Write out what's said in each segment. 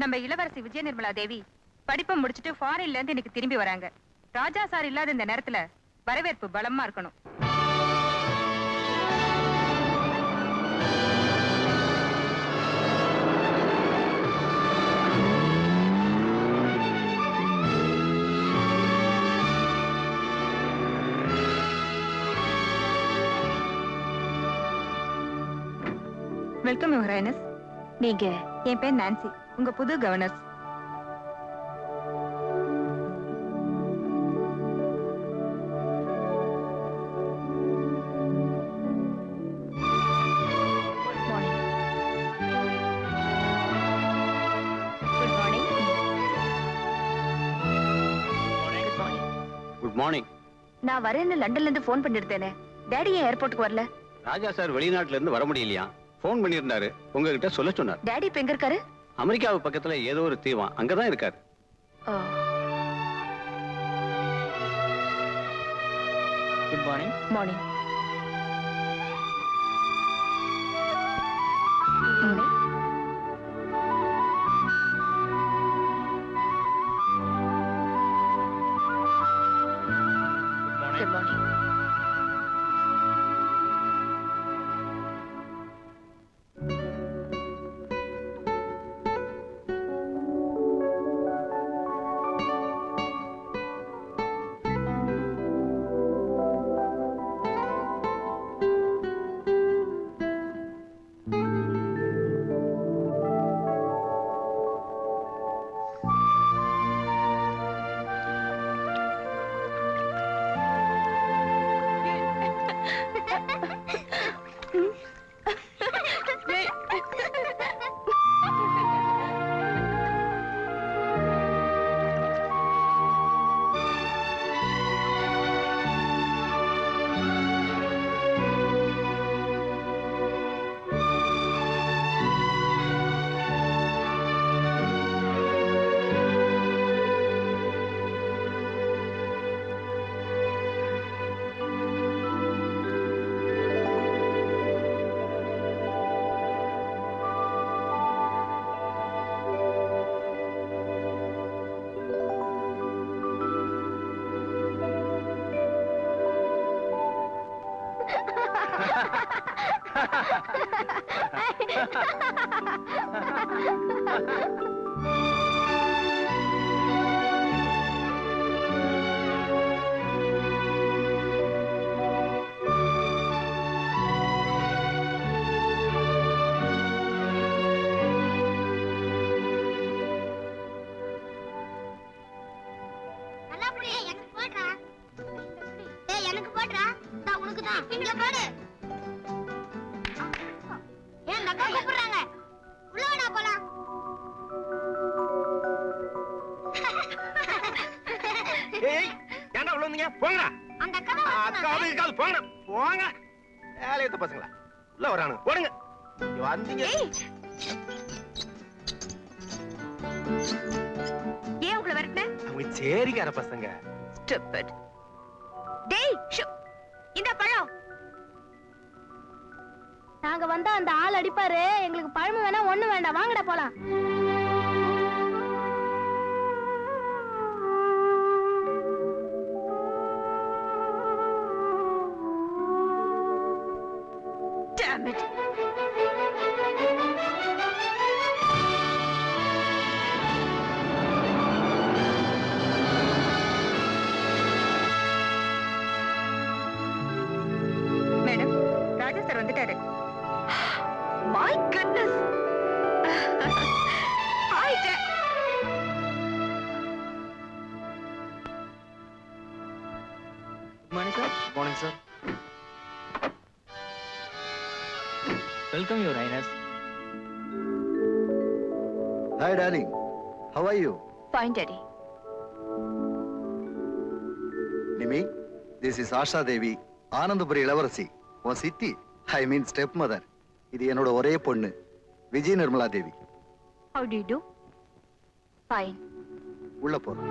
நம்ம இளவரசி விஜய நிர்மலா தேவி படிப்பை முடிச்சிட்டு ஃபாரின்ல இருந்து இன்னைக்கு திரும்பி வராங்க. ராஜா சார் இல்லாத இந்த நேரத்துல வரவேற்பு பலமா இருக்கணும். Welcome your highness. நீங்க? என் பேர் நான்சி, உங்க புது கவர்னர். Good morning. நான் வரேன்னு லண்டன்ல இருந்து போன் பண்ணிருந்தேனே, டாடி ஏன் ஏர்போர்ட்டுக்கு வரல? ராஜா சார் வெளிநாட்டுல இருந்து வர முடியலையா, போன் பண்ணியிருந்தாரு, உங்ககிட்ட சொல்ல சொன்னார். டாடி இப்ப எங்க இருக்காரு? அமெரிக்காவு பக்கத்துல ஏதோ ஒரு தீவம், அங்கதான் இருக்காரு. Good morning. Morning. Good morning. நாங்க வந்தா அந்த ஆள் அடிப்பாரு, எங்களுக்கு பழம் வேணா ஒண்ணு வேண்டாம், வாங்கடா போலாம். Damn it. Madam, Raja sir வந்துட்டாரு. My goodness. Hi, Dad. Good morning, sir. Good morning, sir. Welcome, Your Highness. Hi, darling. How are you? Fine, Daddy. Nimi, this is Asha Devi, Anandapuri இளவரசி. உன் சித்தி, I mean stepmother. இது என்னோட ஒரே பொண்ணு, Vijaya Nirmala Devi. How do you do? Fine. உள்ள போறோம்.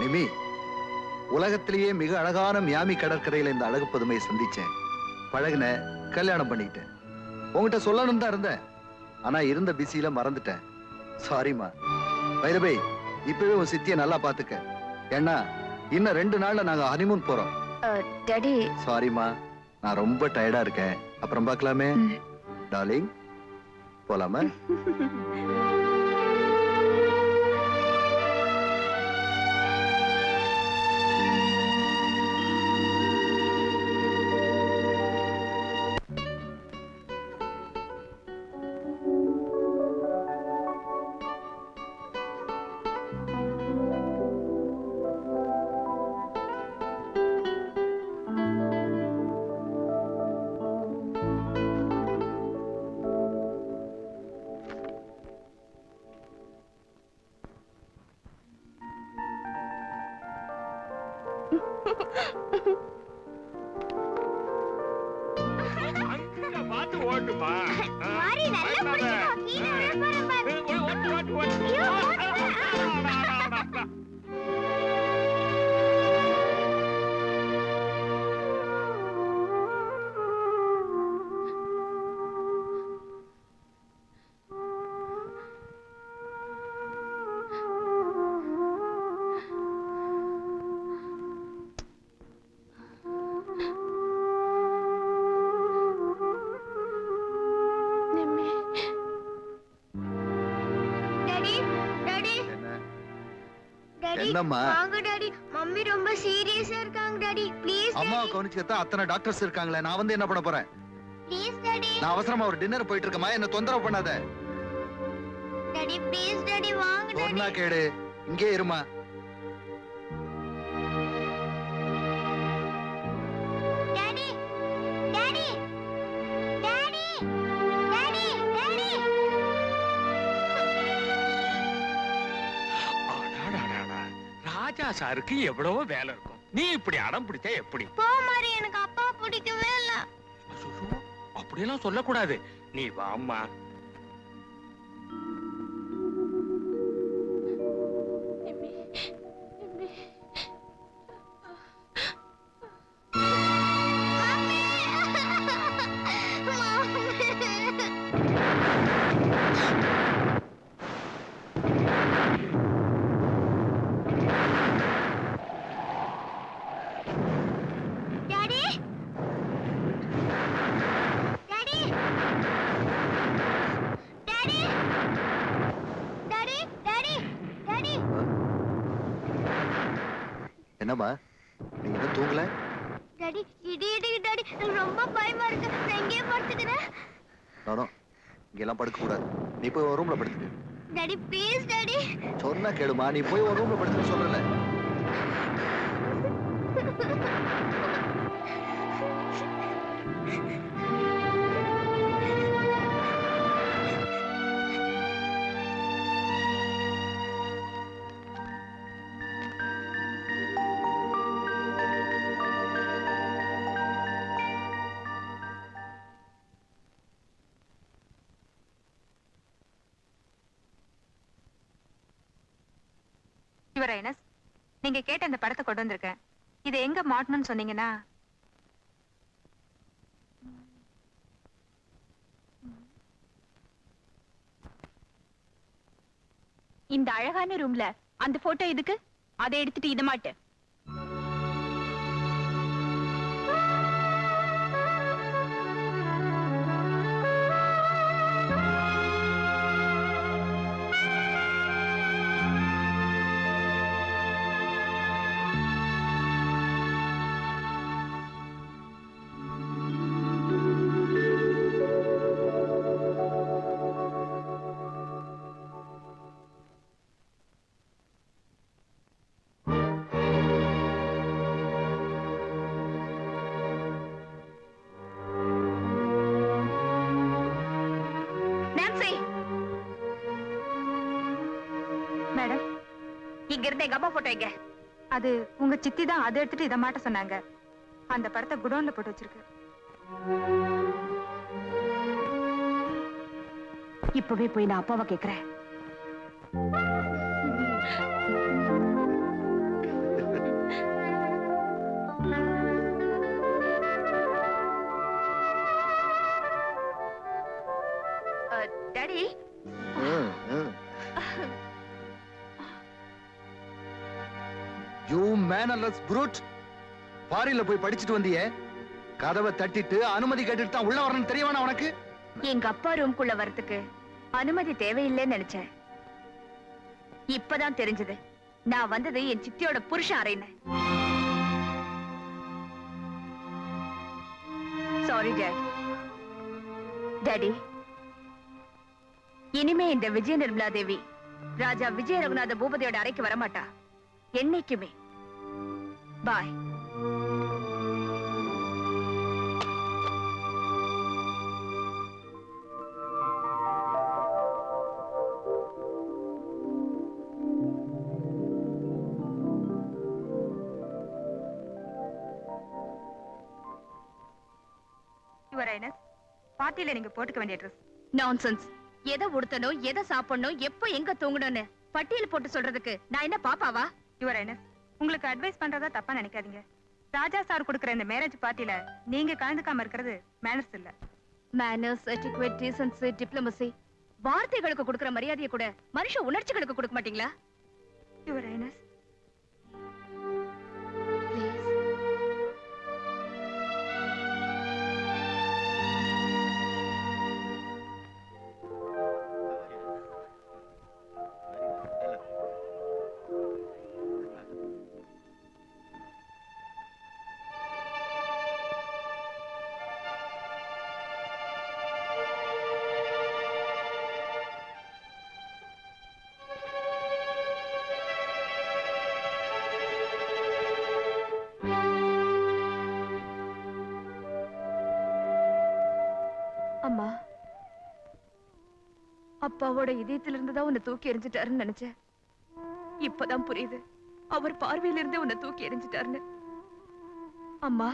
நிமி, உலகத்திலேயே மிக அழகான மியாமி கடற்கரையில இந்த அழகு பதுமையை சந்திச்சேன், பழகுன, கல்யாணம் பண்ணிட்டேன். உங்ககிட்ட சொல்லணும் தான் இருந்தேன், ஆனா இருந்த பிஸியில மறந்துட்டேன். சாரிமா. வைரபை, இப்பவே உன் சித்திய நல்லா பாத்துக்க. ஏன்னா இன்னும் 2 நாள்ல நாங்க ஹனிமூன் போறோம். டாடி. சாரிமா, நான் ரொம்ப டயர்டா இருக்கேன். அப்புறம் பார்க்கலாமே டார்லிங். போலாமா? என்னம்மா? வாங்க டாடி, மம்மி ரொம்ப சீரியஸா இருக்காங்க டாடி. ப்ளீஸ் அம்மா கவனிச்சுக்கத்தா அத்தனை டாக்டர்ஸ் இருக்காங்களே, நான் வந்து என்ன பண்ண போறேன்? Please daddy. நான் அவசரமா ஒரு டின்னர் போயிட்டு இருக்கேம்மா, என்ன தொந்தரவு பண்ணாத. டாடி ப்ளீஸ் டாடி, வாங்க டாடி. சொன்னா கேடு, இங்கே இருமா. Daddy daddy daddy daddy daddy. Raja சாருக்கு எவ்வளவோ வேலை இருக்கும், நீ இப்படி அடம் பிடிச்சா எப்படி? போ மாதிரி, எனக்கு அப்பா பிடிக்கவே இல்ல. அப்படியெல்லாம் சொல்லக்கூடாது, நீ வாம்மா. என்னம்மா, நீங்க இன்னும் தூங்கல? டாடி இடி இடி டாடி, எனக்கு ரொம்ப பயமா இருக்கு. நான் எங்கேயே படுத்துக்கிறேன். நானோ இங்க எல்லாம் படுக்க கூடாது, நீ போய் ஒரு ரூம்ல படுத்துக்க. Daddy please daddy. சொன்னா கேளுமா, நீ போய் ஒரு ரூம்ல படுத்துக்க சொல்லல. யுவர் ஹைனஸ், நீங்க கேட்ட அந்த படத்தை கொண்டு வந்திருக்கேன். இதை எங்க மாட்டணும்னு சொன்னீங்கன்னா இந்த அழகான ரூம்ல அந்த போட்டோ எதுக்கு? அதை எடுத்துட்டு இத மாட்டு. மேடம், இங்க இருந்த எங்க அம்மா போட்டோ எங்க? அது உங்க சித்தி தான் அதை எடுத்துட்டு இதை மாட்ட சொன்னாங்க. அந்த படத்தை குடோன்ல போட்டு வச்சிருக்கு. இப்பவே போய் நான் அப்பாவை கேக்குறேன். Manless fruit. ஃபாரின்ல போய் படிச்சுட்டு வந்தியே, கதவை தட்டிட்டு அனுமதி கேட்டுட்டு தான் உள்ள வரணும்னு தெரியவானா உனக்கு? எங்க அப்பா ரூம்குள்ள வரதுக்கு அனுமதி தேவையில்லைன்னு நினைச்சேன். இப்பதான் தெரிஞ்சது நான் வந்தது என் சித்தியோட புருஷன் அறைன்னு. Sorry daddy. இனிமே இந்த விஜய நிர்மலா தேவி ராஜா விஜய ரகுநாத பூபதியோட அறைக்கு வரமாட்டா, என்னைக்குமே. பாய். பார்ட்டியில நீங்க போட்டுக்க வேண்டிய ட்ரெஸ். நான்சென்ஸ். எதை உடுத்தணும், எதை சாப்பிடணும், எப்போ எங்க தூங்கணும்னு பட்டியல் போட்டு சொல்றதுக்கு நான் என்ன பாப்பாவா? யுவர் ஹைனஸ், உங்களுக்கு அட்வைஸ் பண்றதா தப்பா நினைக்காதீங்க. ராஜா சார் கொடுக்கிற இந்த மேரேஜ் பார்ட்டில நீங்க கலந்துக்காம இருக்கிறது மேனர்ஸ் இல்ல. மேனர்ஸ், எட்டிக்வெட், டீசன்சி, டிப்ளமசி, வார்த்தைகளுக்கு கொடுக்கிற மரியாதையை கூட மனுஷ உணர்ச்சிகளுக்கு கொடுக்க மாட்டீங்களா? யுவர் ஹைனஸ், அம்மா, அப்பாவோட இதயத்திலிருந்து தான் உன்னை தூக்கி எறிஞ்சிட்டாருன்னு நினைச்சேன். இப்பதான் புரியுது, அவர் பார்வையிலிருந்தே உன்னை தூக்கி எறிஞ்சிட்டாருன்னு. அம்மா,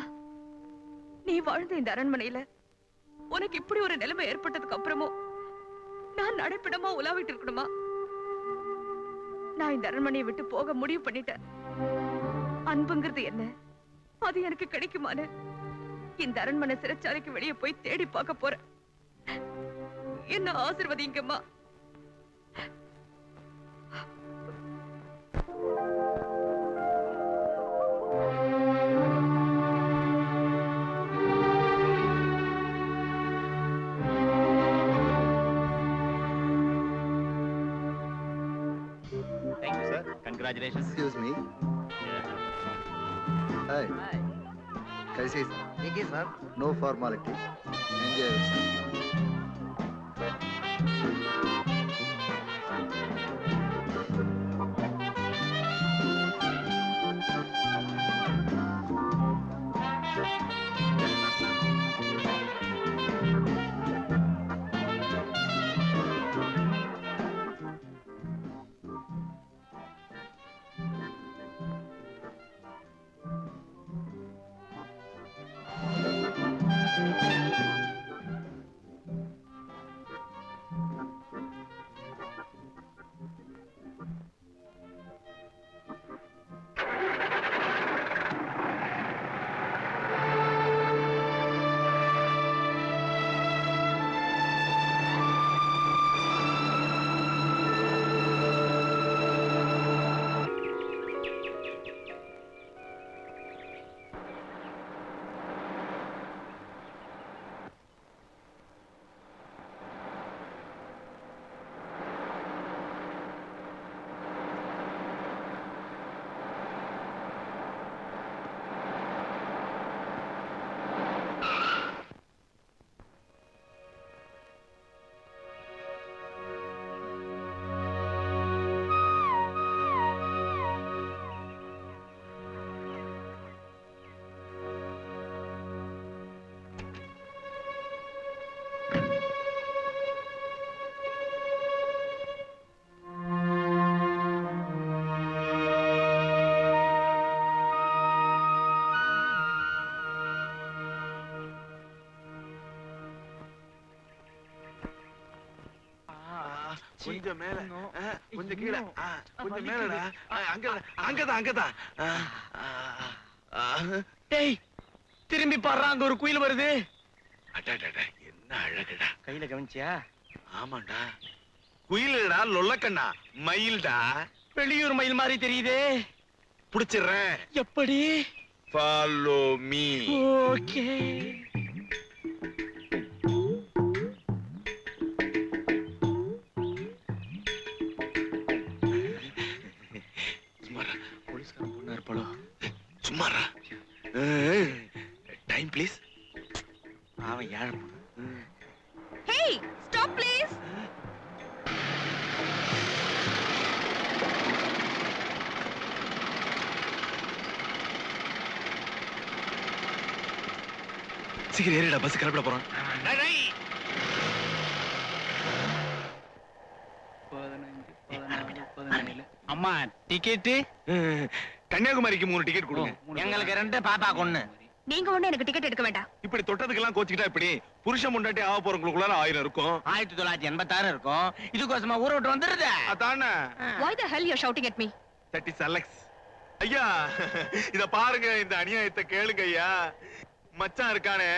நீ வாழ்ந்த இந்த அரண்மனையில உனக்கு இப்படி ஒரு நிலைமை ஏற்பட்டதுக்கு அப்புறமும் நான் நடைப்பிடமா உலாவிட்டு இருக்கணுமா? நான் இந்த அரண்மனையை விட்டு போக முடிவு பண்ணிட்டேன். அன்புங்கிறது என்ன, அது எனக்கு கிடைக்குமான்னு இந்த அரண்மனை சிறைச்சாலைக்கு வெளியே போய் தேடி பார்க்க போறேன். என்ன ஆசீர்வதிங்கம்மா. Thank you, sir. Congratulations. Excuse me. Hi. कैसे ठीक है sir? No formalities. Enjoy yourself. கொஞ்சம் மேல, கொஞ்சம் கீழே, கொஞ்சம் மேலடா. அங்கதான் அங்கதான். டேய், திரும்பி பாடுறா, அங்க ஒரு குயில் வருது. அடடட, என்ன அழகுடா. கையில கவனிச்சியா? ஆமாண்டா, குயிலடா, லொல்லக்கண்ணா, மயில்டா. வெளியூர் மயில் மாதிரி தெரியுதே. புடிச்சிடுறேன். எப்படி? Follow me. ஓகே. போலீஸ்காரன் பொண்ணா இருப்பாளோ? சும்மாரா. Time please. அவன் யாழ Hey, stop please. சீக்கிரம் ஏறிடா, பஸ் கிளம்பிட போறோம். அம்மா டிக்கெட்டு கன்னியாகுமரிக்கு 3 டிக்கெட் கொடுங்க. எங்களுக்கு 2 பாப்பா கொன்னு. நீங்க ஒண்ணு எனக்கு டிக்கெட் எடுக்க வேண்டாம். இப்படி தொட்டதுக்கெல்லாம் கோச்சிக்கிட்டா இப்படி புருஷன் முண்டாட்டி ஆக போறவங்களுக்குள்ள 1000 இருக்கும். 1986 இருக்கும். இதுக்கோசமா ஊரை விட்டு வந்துருத. அதானே. Why the hell you're shouting at me? That is Alex. ஐயா இத பாருங்க, இந்த அநியாயத்தை கேளுங்க ஐயா. மச்சான் இருக்கானே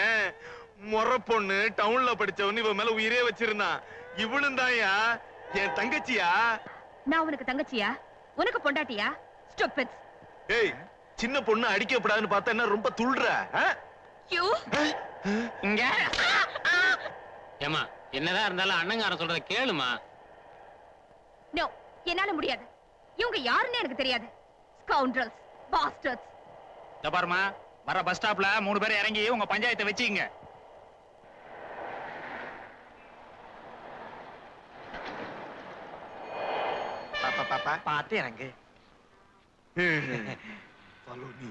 மொற பொண்ணு, டவுன்ல படிச்சவனு இவன் மேல உயிரே வச்சிருந்தான். இவளும் தான்யா என் தங்கச்சியா. நான் உனக்கு தங்கச்சியா? உனக்கு பொண்டாட்டியா? Stupid. ஏய், சின்ன பொண்ணு அடிக்கப்படாதுன்னு பார்த்தா என்ன ரொம்ப துள்ளுற? You? இங்க ஏமா என்னதான் இருந்தாலும் அண்ணங்காரன் சொல்றத கேளுமா. No, என்னால முடியாது. இவங்க யாருன்னு எனக்கு தெரியாது. Scoundrels, bastards. பாருமா, வர பஸ் ஸ்டாப்ல 3 பேர் இறங்கி உங்க பஞ்சாயத்தை வச்சுங்க. பாப்பா பாத்து இறங்கு. Follow me.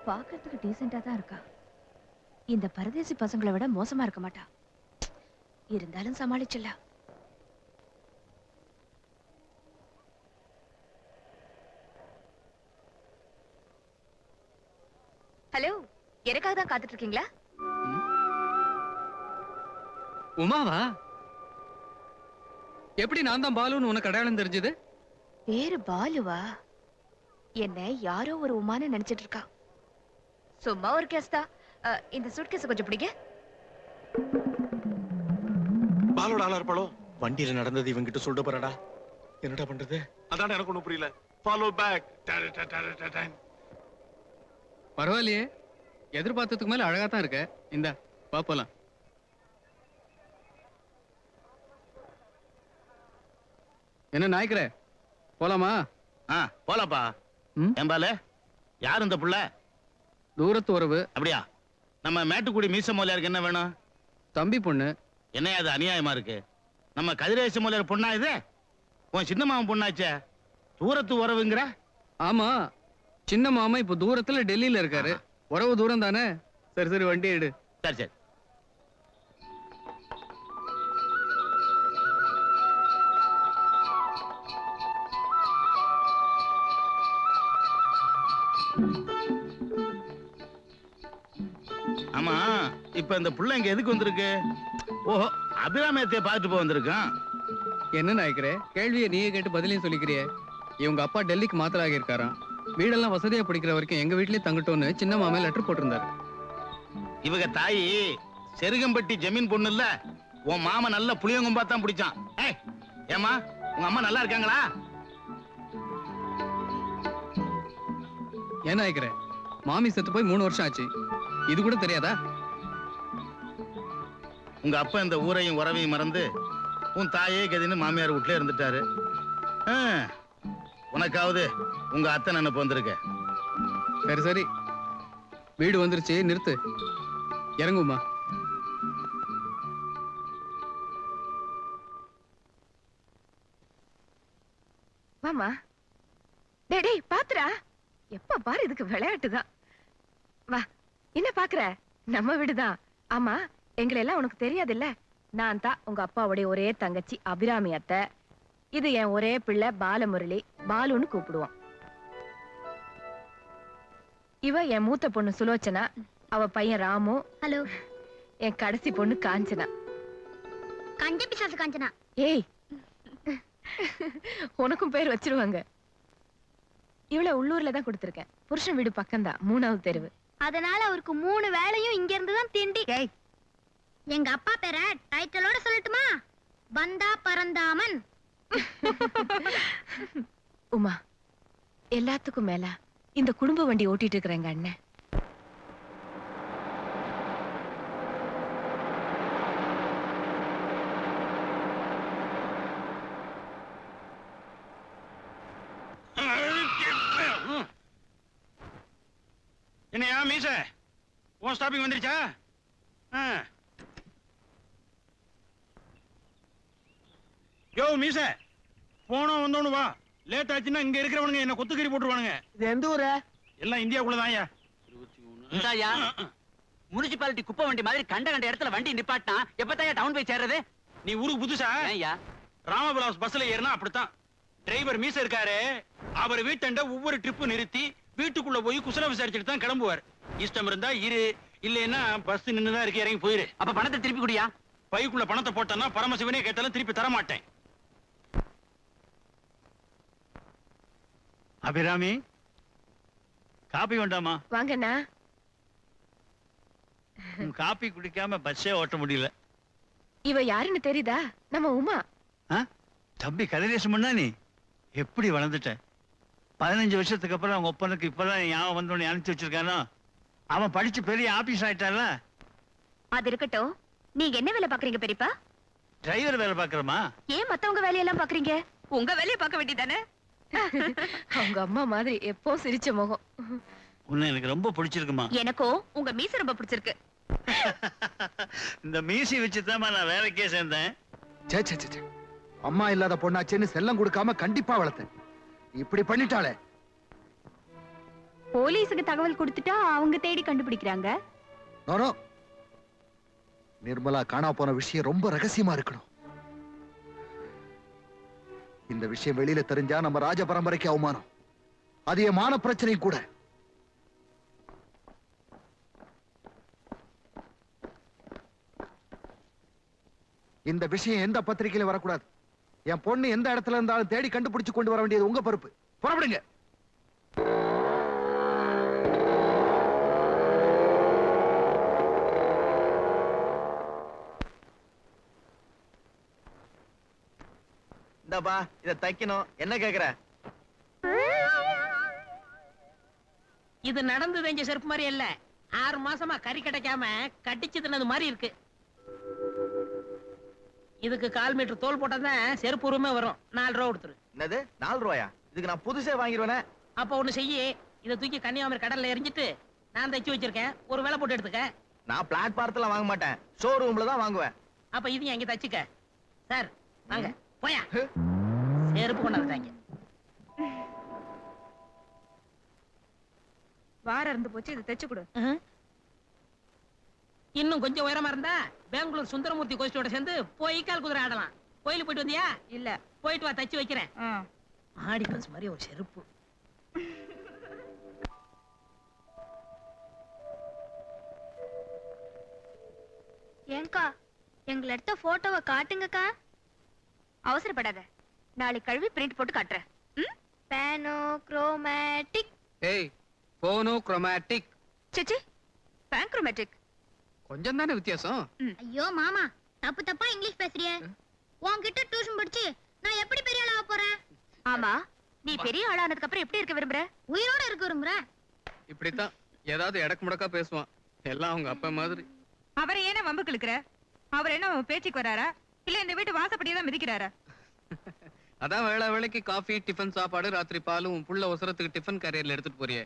பாக்கிறதுக்கு டீசெண்டா தான் இருக்கா. இந்த பரதேசி பசங்களை விட மோசமா இருக்க மாட்டா. இருந்தாலும் சமாளிச்சிடலாம். ஹலோ, எனக்காக தான் காத்துட்டு இருக்கீங்களா? உமாவா? எப்படி நான் தான் பாலுன்னு உனக்கு அடையாளம் தெரிஞ்சது? பேரு பாலுவா? என்ன யாரோ ஒரு உமான்னு நினைச்சிட்டு இருக்கா. சும்மா ஒரு கேஸ் தான். இந்த சூட்கேஸ் கொஞ்சம் பிடிங்க. பாலோட ஆளா இருப்பாளோ? வண்டியில நடந்தது இவங்கிட்ட சொல்ல போறடா. என்னடா பண்றது? அதானே எனக்கு ஒண்ணும் புரியல. Follow back. பரவாயில்லையே, எதிர்பார்த்ததுக்கு மேல அழகா தான் இருக்க. இந்த பாப்பலாம். என்ன நாய்க்கிற, போலாமா? போலாப்பா. ஏம்பால, யார் இந்த புள்ள? தூரத்து உறவு. அப்படியா? நம்ம மேட்டுக்குடி மீச மோலியாருக்கு என்ன வேணும்? தம்பி பொண்ணு. என்ன அது அநியாயமா இருக்கு? நம்ம கதிரேச மோலியார் பொண்ணா இது? உன் சின்ன மாமன் பொண்ணாச்சே, தூரத்து உறவுங்கிற? ஆமா, சின்ன மாமா இப்ப தூரத்துல டெல்லியில இருக்காரு. உறவு தூரம் தானே. சரி சரி, வண்டி எடு. சரி சரி. ஆமா, இப்ப இந்த புள்ள இங்க எதுக்கு வந்திருக்கு? ஓஹோ, அபிராமியத்தை பார்த்துட்டு போய் வந்திருக்கான். என்ன நாய்க்கிற, கேள்வியை நீயே கேட்டு பதிலையும் சொல்லிக்கிறியே. இவங்க அப்பா டெல்லிக்கு மாத்தலாகி இருக்காராம். வீடெல்லாம் வசதியா பிடிக்கிற வரைக்கும் எங்க வீட்லயே தங்கட்டோன்னு சின்ன மாமே லெட்டர் போட்டிருந்தாரு. இவங்க தாயி செருகம்பட்டி ஜமீன் பொண்ணு இல்ல, உன் மாமா நல்ல புளியங்கும்பா தான் பிடிச்சான். ஏமா, உங்க அம்மா நல்லா இருக்காங்களா? ஏன் நாய்க்கிற, மாமி செத்து போய் 3 வருஷம் ஆச்சு. இது கூட தெரியாதா? உங்க அப்பா இந்த ஊரையும் உறவையும் மறந்து உன் தாயே கதின்னு மாமியார் வீட்டுல இருந்துட்டாரு. உனக்காவது உங்க அத்தை நினைப்பு வந்திருக்க. சரி சரி, வீடு வந்துருச்சு, நிறுத்து. இறங்குமா. வாமா. டேய் பாத்துறா, எப்ப பாரு இதுக்கு விளையாட்டுதான். வா, என்ன பாக்குற? நம்ம வீடுதான். ஆமா, எங்களை எல்லாம் உனக்கு தெரியாது இல்ல? நான் தான் உங்க அப்பாவுடைய ஒரே தங்கச்சி அபிராமி அத்தை. இது என் ஒரே பிள்ளை பாலமுரளி, பாலுன்னு கூப்பிடுவான். இவ என் மூத்த பொண்ணு சுலோச்சனா, அவ பையன் ராமு. ஹலோ. என் கடைசி பொண்ணு காஞ்சனா. கஞ்ச பிசாசு காஞ்சனா. ஏய், உனக்கும் பேர் வச்சிருவாங்க. இவ்வளவு உள்ளூர்ல தான் கொடுத்திருக்கேன். புருஷன் வீடு பக்கம்தான், 3வது தெருவு. அதனால அவருக்கு 3 வேளையும் இங்க இருந்து தான் திண்டி. எங்க அப்பா பேரை டைட்டிலோட சொல்லட்டுமா? பந்தா பரந்தாமன். உமா, எல்லாத்துக்கும் மேல இந்த குடும்ப வண்டி ஓட்டிட்டு இருக்கிறேங்க அண்ணன். என்னையா மீச உன் ஸ்டாப்பிங் வந்துருச்சா? யோ மீச, போனோம் வந்தோன்னு வா. லேட் ஆச்சுன்னா இங்க இருக்கிறவனுங்க என்ன கொத்துக்கறி போட்டுருவானுங்க. இது எந்த ஊரு? எல்லாம் இந்தியாக்குள்ளதான்யா. முனிசிபாலிட்டி குப்பை வண்டி மாதிரி கண்ட இடத்துல வண்டி நிப்பாட்டினா எப்பதாயா டவுன் போய் சேர்றது? நீ ஊருக்கு புதுசா? ராமபிலாஸ் பஸ்ல ஏறினா அப்படித்தான். டிரைவர் மீச இருக்காரு, அவர் வீட்டண்ட ஒவ்வொரு ட்ரிப்பு நிறுத்தி வீட்டுக்குள்ள போய் குசல விசாரிச்சுட்டு தான் கிளம்புவார். இஷ்டம் இருந்தா இரு, இல்லைன்னா பஸ் நின்னுதான் இருக்கு, இறங்கி போயிரு. அப்ப பணத்தை திருப்பி குடியா? பைக்குள்ள பணத்தை போட்டா பரமசிவனே கேட்டாலும் திருப்பி தர மாட்டேன். அபிராமி, காப்பி வேண்டாமா? வாங்கண்ணா. காப்பி குடிக்காம பஸ்ஸே ஓட்ட முடியல. இவ யாருன்னு தெரியுதா? நம்ம உமா. தம்பி கதிரேசம் பண்ணா நீ எப்படி வளர்ந்துட்ட? 15 வருஷத்துக்கு அப்புறம் அவங்க ஒப்பனுக்கு இப்பதான் ஞாபகம் வந்தோன்னு அனுப்பிச்சு வச்சிருக்கானோ. அவன் படிச்சு பெரிய ஆபீஸ் ஆயிட்டால. அது இருக்கட்டும், நீங்க என்ன வேலை பாக்குறீங்க பெரியப்பா? டிரைவர் வேலை பாக்குறமா? ஏன் மத்தவங்க வேலையெல்லாம் பாக்குறீங்க? உங்க வேலையை பார்க்க வேண்டியதானே? அவங்க அம்மா மாதிரி எப்போ சிரிச்ச முகம். உன்னை எனக்கு ரொம்ப பிடிச்சிருக்குமா? எனக்கும் உங்க மீசை ரொம்ப பிடிச்சிருக்கு. இந்த மீசி வச்சுதான் நான் வேலைக்கே சேர்ந்தேன். சே சே சே, அம்மா இல்லாத பொண்ணாச்சேன்னு செல்லம் கொடுக்காம கண்டிப்பா வளர்த்தேன். இப்படி பண்ணிட்டாளே. போலீஸுக்கு தகவல் கொடுத்துட்டா அவங்க தேடி கண்டுபிடிக்கிறாங்க. நோ, நிர்மலா காணா போன விஷயம் ரொம்ப ரகசியமா இருக்கணும். இந்த விஷயம் வெளியில தெரிஞ்சா நம்ம ராஜ பரம்பரைக்கு அவமானம். அது என் மான பிரச்சனையும் கூட. இந்த விஷயம் எந்த பத்திரிகையில வரக்கூடாது. என் பொண்ணு எந்த இடத்துல இருந்தாலும் தேடி கண்டுபிடிச்சு கொண்டு வர வேண்டியது உங்க பொறுப்பு. புறப்படுங்க. இந்தப்பா, இத தைக்கணும். என்ன கேக்குற? இது நடந்து தெரிஞ்ச செருப்பு மாதிரி இல்ல. 6 மாசமா கறி கிடைக்காம கட்டிச்சு தின்னது மாதிரி இருக்கு. இதுக்கு 1/4 மீட்டர் தோல் போட்டாதான் செருப்பு உரிமை வரும். 4 ரூபா கொடுத்துரு. என்னது 4 ரூபாயா? இதுக்கு நான் புதுசே வாங்கிடுவேனே. அப்ப ஒண்ணு செய்யி, இதை தூக்கி கன்னியாகுமரி கடல்ல எரிஞ்சிட்டு நான் தைச்சு வச்சிருக்கேன், ஒரு வேலை போட்டு எடுத்துக்க. நான் பிளாட்பாரத்துல வாங்க மாட்டேன், ஷோரூம்ல தான் வாங்குவேன். அப்ப இது அங்க தச்சுக்க. சார் வாங்க போயா. செருப்பு கொண்டாந்துட்டாங்க. வாரம் இருந்து போச்சு, இதை தைச்சு கொடு. இன்னும் கொஞ்சம் உயரமா இருந்தா பெங்களூர் சுந்தரமூர்த்தி கோஷ்டியோட சேர்ந்து போய் கால் குதிரை ஆடலாம். கோயிலுக்கு போயிட்டு வந்தியா? இல்ல. போயிட்டு வா, தச்சு வைக்கிறேன். ஆடி பஸ் மாதிரி ஒரு செருப்பு. ஏங்கா, எங்களை எடுத்த போட்டோவை காட்டுங்கக்கா. அவசரப்படாத, நாளைக்கு கழுவி பிரிண்ட் போட்டு காட்டுறேன். பேனோ குரோமேட்டிக். ஏய், போனோ குரோமேட்டிக். சிச்சி, பேங்க்ரோமேட்டிக். கொஞ்சம் தானே வித்தியாசம். ஐயோ மாமா, தப்பு தப்பா இங்கிலீஷ் பேசுறியே. உன்கிட்ட டியூஷன் படிச்சு நான் எப்படி பெரிய ஆளா போறேன்? ஆமா, நீ பெரிய ஆளானதுக்கு அப்புறம் எப்படி இருக்க விரும்புற? உயிரோட இருக்க விரும்புறேன். இப்படித்தான் ஏதாவது எடக்கு முடக்கா பேசுவான். எல்லாம் அவங்க அப்பா மாதிரி. அவரை ஏன வம்புக்கு இழுக்கிற? அவர் என்ன உன் பேச்சுக்கு வராரா, இல்ல இந்த வீட்டு வாசப்படியே தான் மிதிக்கிறாரா? அதான் வேளை வேளைக்கு காஃபி, டிஃபன் சாப்பாடு, ராத்திரி பாலும் உன் புள்ள அவசரத்துக்கு டிஃபன் கேரியர்ல எடுத்துட்டு போறியே.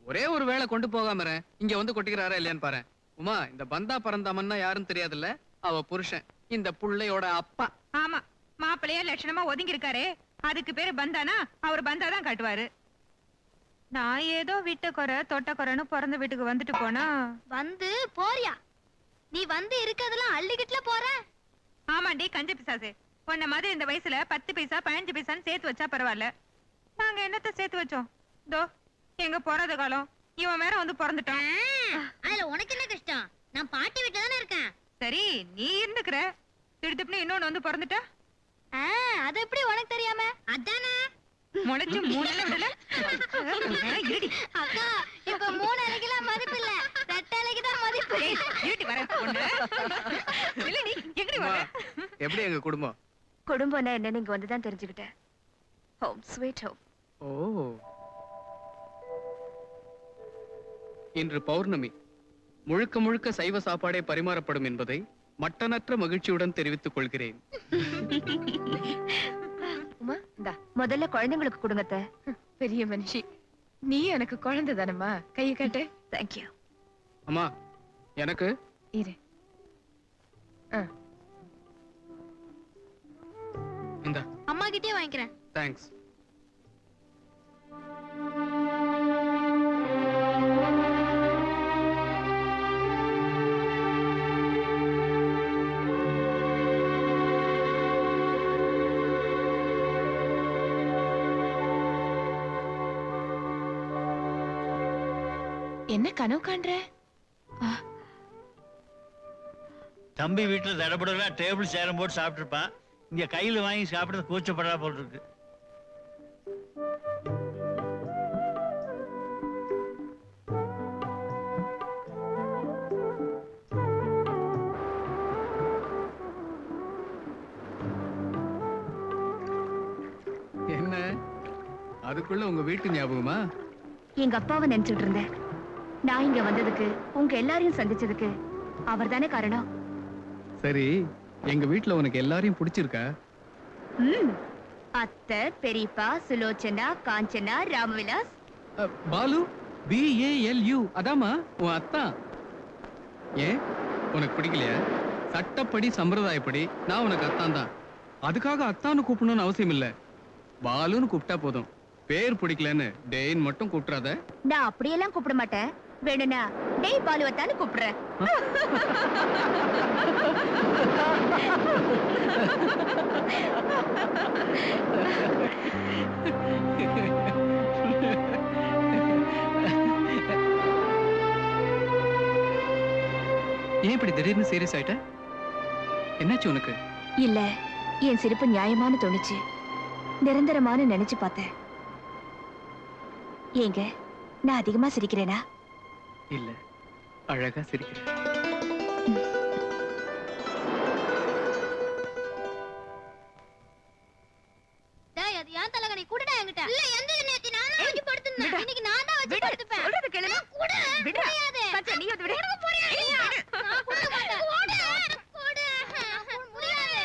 ஒரே ஒரு வேளை கொண்டு போகாம இங்க வந்து கொட்டிக்கிறாரா இல்லையான்னு பாரு. உமா, இந்த பந்தா பரந்தாமன்னா யாருன்னு தெரியாதுல்ல? அவ புருஷன், இந்த புள்ளையோட அப்பா. ஆமா, மாப்பிள்ளையா லட்சணமா ஒதுங்கி இருக்காரே, அதுக்கு பேரு பந்தானா? அவர் பந்தா தான் காட்டுவாரு. நான் ஏதோ விட்ட குறை தொட்ட குறைன்னு பிறந்த வீட்டுக்கு வந்துட்டு போனா வந்து போறியா? நீ வந்து இருக்கதெல்லாம் அள்ளிக்கிட்டுல போற. ஆமாண்டி கஞ்ச பிசாசு, உன்ன மாதிரி இந்த வயசுல 10 பைசா 15 பைசான்னு சேர்த்து வச்சா பரவாயில்ல. நாங்க என்னத்த சேர்த்து வச்சோம்? தோ எங்க போறாத காலம் இவன் வேற வந்து பிறந்துட்டான். அதுல உனக்கு என்ன கஷ்டம்? நான் பாட்டி வீட்டுல தானே இருக்கேன். சரி, நீ இருந்துக்கிற, திடுத்துப்புன்னு இன்னொன்னு வந்து பிறந்துட்டா? அது எப்படி உனக்கு தெரியாம? அதானே முளைச்சு 3 இலை விடல. இருடி. அக்கா இப்ப 3 இலைக்கெல்லாம் மதிப்பு இல்ல, 2 இலைக்கு தான் மதிப்பு. ஏய், இருடி வர பொண்ணு. இல்லடி, எங்கடி வர? எப்படி எங்க குடும்பம்? குடும்பம்னா என்னன்னு இங்க வந்துதான் தெரிஞ்சுக்கிட்டேன். Home sweet home. ஓ, இன்று பௌர்ணமி. முழுக்க முழுக்க சைவ சாப்பாடே பரிமாறப்படும் என்பதை மட்டனற்ற மகிழ்ச்சியுடன் தெரிவித்துக் கொள்கிறேன். உமா, இந்தா முதல்ல குழந்தைங்களுக்கு கொடுங்கத்த. பெரிய மனுஷி, நீ எனக்கு குழந்தை தானம்மா. கையை காட்டு. தேங்க்யூ. அம்மா, எனக்கு இரு. இந்தா. அம்மா கிட்டே வாங்கிக்கிறேன். தேங்க்ஸ். என்ன கனவு காண்ற? தம்பி வீட்டுல தடபுடலா டேபிள் சேரம் போட்டு சாப்பிட்டு இருப்பான். இங்க கையில வாங்கி சாப்பிடுறது கூச்சப்படா போல் இருக்கு. என்ன அதுக்குள்ள உங்க வீட்டு ஞாபகமா? எங்க அப்பாவை நினைச்சிட்டு இருந்தேன். நான் இங்க வந்ததுக்கு, உங்க எல்லாரையும் சந்திச்சதுக்கு அவர்தானே காரணம். சரி, எங்க வீட்டுல உனக்கு எல்லாரையும் பிடிச்சிருக்கா? அத்தை, பெரியப்பா, சுலோச்சனா, காஞ்சனா, ராமவிலாஸ். பாலு, BALU, அதாமா உன் அத்தா. ஏன் உனக்கு பிடிக்கலையா? சட்டப்படி சம்பிரதாயப்படி நான் உனக்கு அத்தான் தான். அதுக்காக அத்தான்னு கூப்பிடணும்னு அவசியம் இல்ல. பாலுன்னு கூப்பிட்டா போதும். பேர் பிடிக்கலன்னு டேயின் மட்டும் கூப்பிடாத. நான் அப்படியெல்லாம் கூப்பிட மாட்டேன். வேணும்னா டேய் பாலுவத்தான்னு கூப்பிடுறேன். ஏன் இப்படி திடீர்னு சீரியஸ் ஆயிட்ட? என்னாச்சு உனக்கு? இல்ல, என் சிரிப்பு நியாயமான தோணுச்சு. நிரந்தரமான நினைச்சு பார்த்தேன். ஏங்க, நான் அதிகமா சிரிக்கிறேனா? இல்ல, அழகா சிரிக்கிறேன். டேய், அது ஏன் தலகணி குடுடா என்கிட்ட. இல்ல, எந்த நேத்தி நான் தான் வச்சு படுத்துனேன். இன்னைக்கு நான் தான் வச்சு படுத்துப்பேன். சொல்றது கேளு. குடு. விடுடா. முடியாது. பச்சை, நீ வந்து விடு. குடுக்க போறியா இல்லையா? நான் குடுக்க மாட்டேன். குடு. குடு. முடியாது.